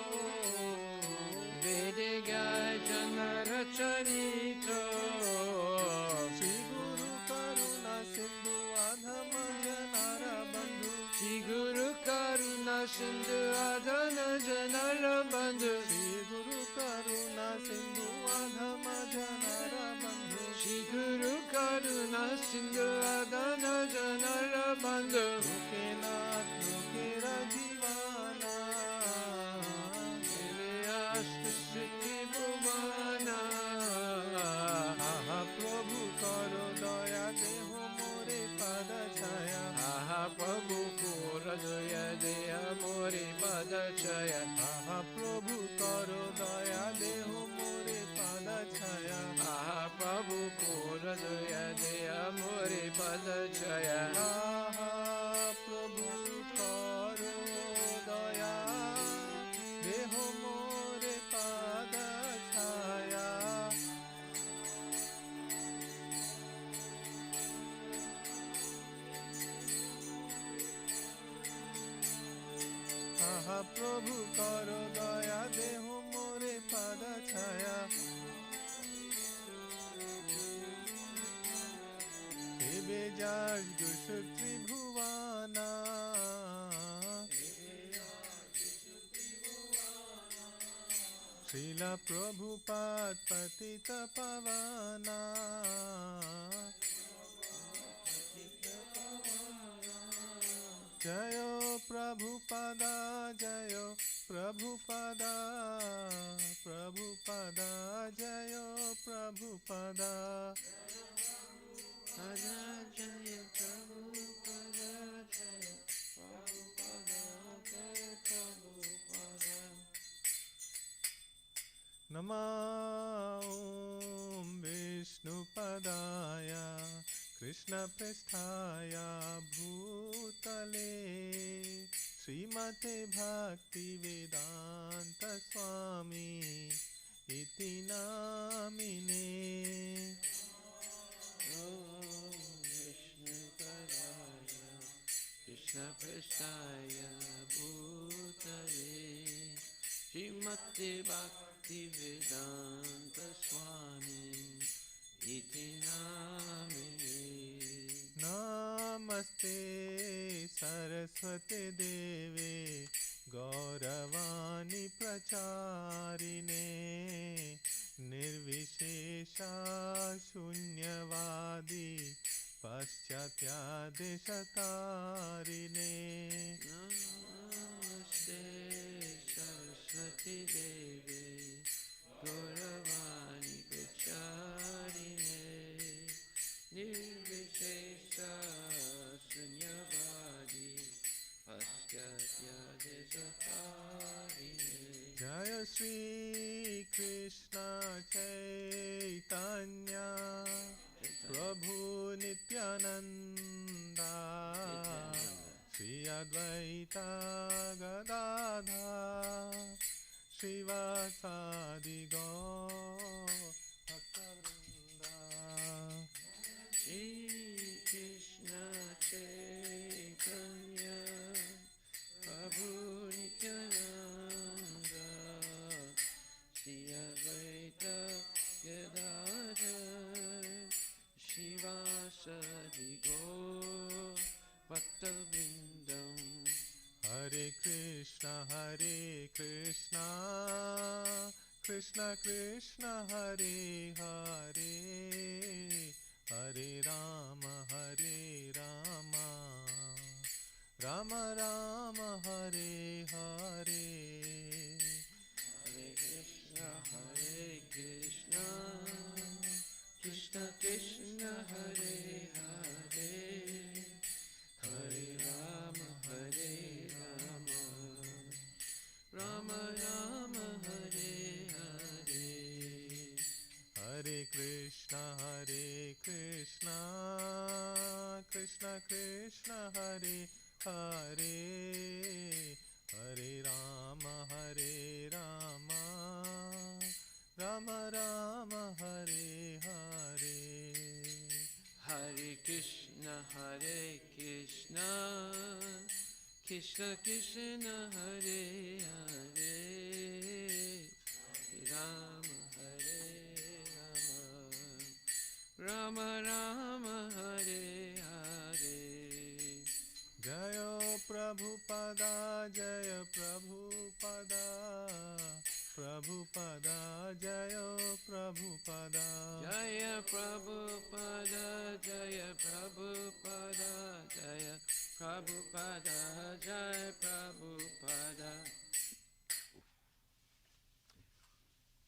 Vede Gai Janara Charito, Shri Guru Karuna Sindhu Adhama Janara Bandhu, Shri Guru Karuna Sindhu Adhana Janara Bandhu, Shri Guru Karuna Sindhu Adhama Janara Bandhu, Shri Guru Karuna Sindhu Adhana Janara Bandhu, Lokenath Lokera Jivana, Astu Siddhi Bhuvana, Aha Prabhu Karo Daya Deho More Pada Chaya, Aha Prabhu Pura Daya Deha Mori Pada Chaya, Aha Prabhu Karo Daya Deho More Pada Jaya. Mahaprabhu karo daya, deho more pada chaya. Mahaprabhu karo daya, deho more pada chaya. Ebe jaj gushu tribhuvana, Srila Prabhupada patita pavana. Jayo Prabhupada, Jayo Prabhupada, Prabhupada, Jayo Prabhupada. Pada Jaya Prabhupada Jaya Prabhupada Jaya Prabhupada. Nama Om Vishnupadaya Krishna Prasthaya Bhutale Srimate Bhakti Vedanta Swami Iti Namine. Om Vishnu Padaya Krishna Prasthaya Bhutale Srimate Bhakti Vedanta Swami Iti Namine. Namaste Saraswate Deve Gauravani Pracharine Nirvishesha Shunyavadi Paschatya Deshatarine. Namaste Saraswati Devi Gauravani Pracharine Nirvishesha Sunyavadi Paschatya Deshatarine. Jaya Shri Krishna Chaitanya Prabhu Nityananda Shri Advaita Gadadhar Srivasadi Gaur Bhaktavrinda. Shri Krishna Chaitanya Prabhu Nityananda Shri Advaita Gadadhar Shivasadi Gaur Bhaktavindam. Hare Krishna Krishna Krishna Hare Hare Hare Rama Rama Rama Hare Hare. Hare Krishna Krishna Krishna Hare Hare Hare Rama Rama Rama Hare Hare. Hare Krishna Krishna Krishna Hare Hare Hare Rama Rama Rama Hare Hare. Hare Krishna Krishna Krishna Hare Hare Rama Rama Rama Hare Hare. Jayo Prabhupada Jayo Prabhupada Prabhupada Jayo Prabhupada. Jaya Prabhupada Jaya Prabhupada Jaya Prabhupada Jaya Prabhupada.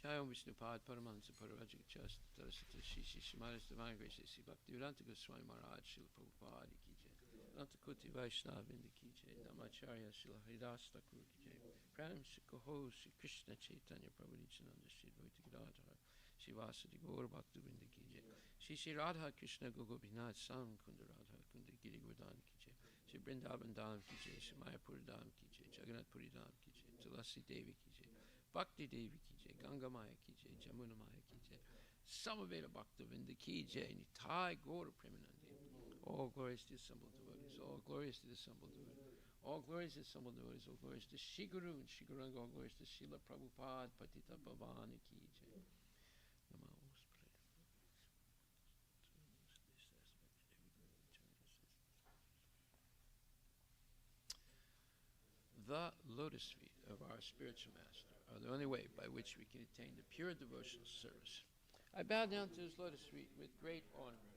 Jaya Vishnupad Paramahansa Parivajika Tarasata Shishi Shimaris Divine Grace Sri Bhaktivedanta Goswami Maharaj Srila Prabhupada Ki Jai Nanta Kuti Vaishnavindi Ki Jai Namacharya Srila Haridas Thakur Ki Jai Pranam Shri Kaho Shri Krishna Chaitanya Prabhu Nityananda Shri Advaita Gadadhara Shri Vasadi Gaur Bhaktivinoda Ki Jai Shri Shri Radha Krishna Gogopinath Sam Kunda Radha Kunda Vrindavan Dham ki jai, Shri Mayapur Dham ki jai, Jagannath Puri Dham ki jai, Tulasi Devi ki jai, Bhakti Devi ki jai, Ganga Maya ki jai, Jamuna Maya ki jai, Samaveda Bhaktavinda ki jai, Nitai Gaura Premanandi. All glories to the assembled devotees, all glories to the assembled devotees, all glories to the assembled devotees, all glories to Shri Guru and Shri Guranga, all glories to Srila Prabhupada, Patita Bhavani ki jai. The lotus feet of our spiritual master are the only way by which we can attain the pure devotional service. I bow down to his lotus feet with great honor.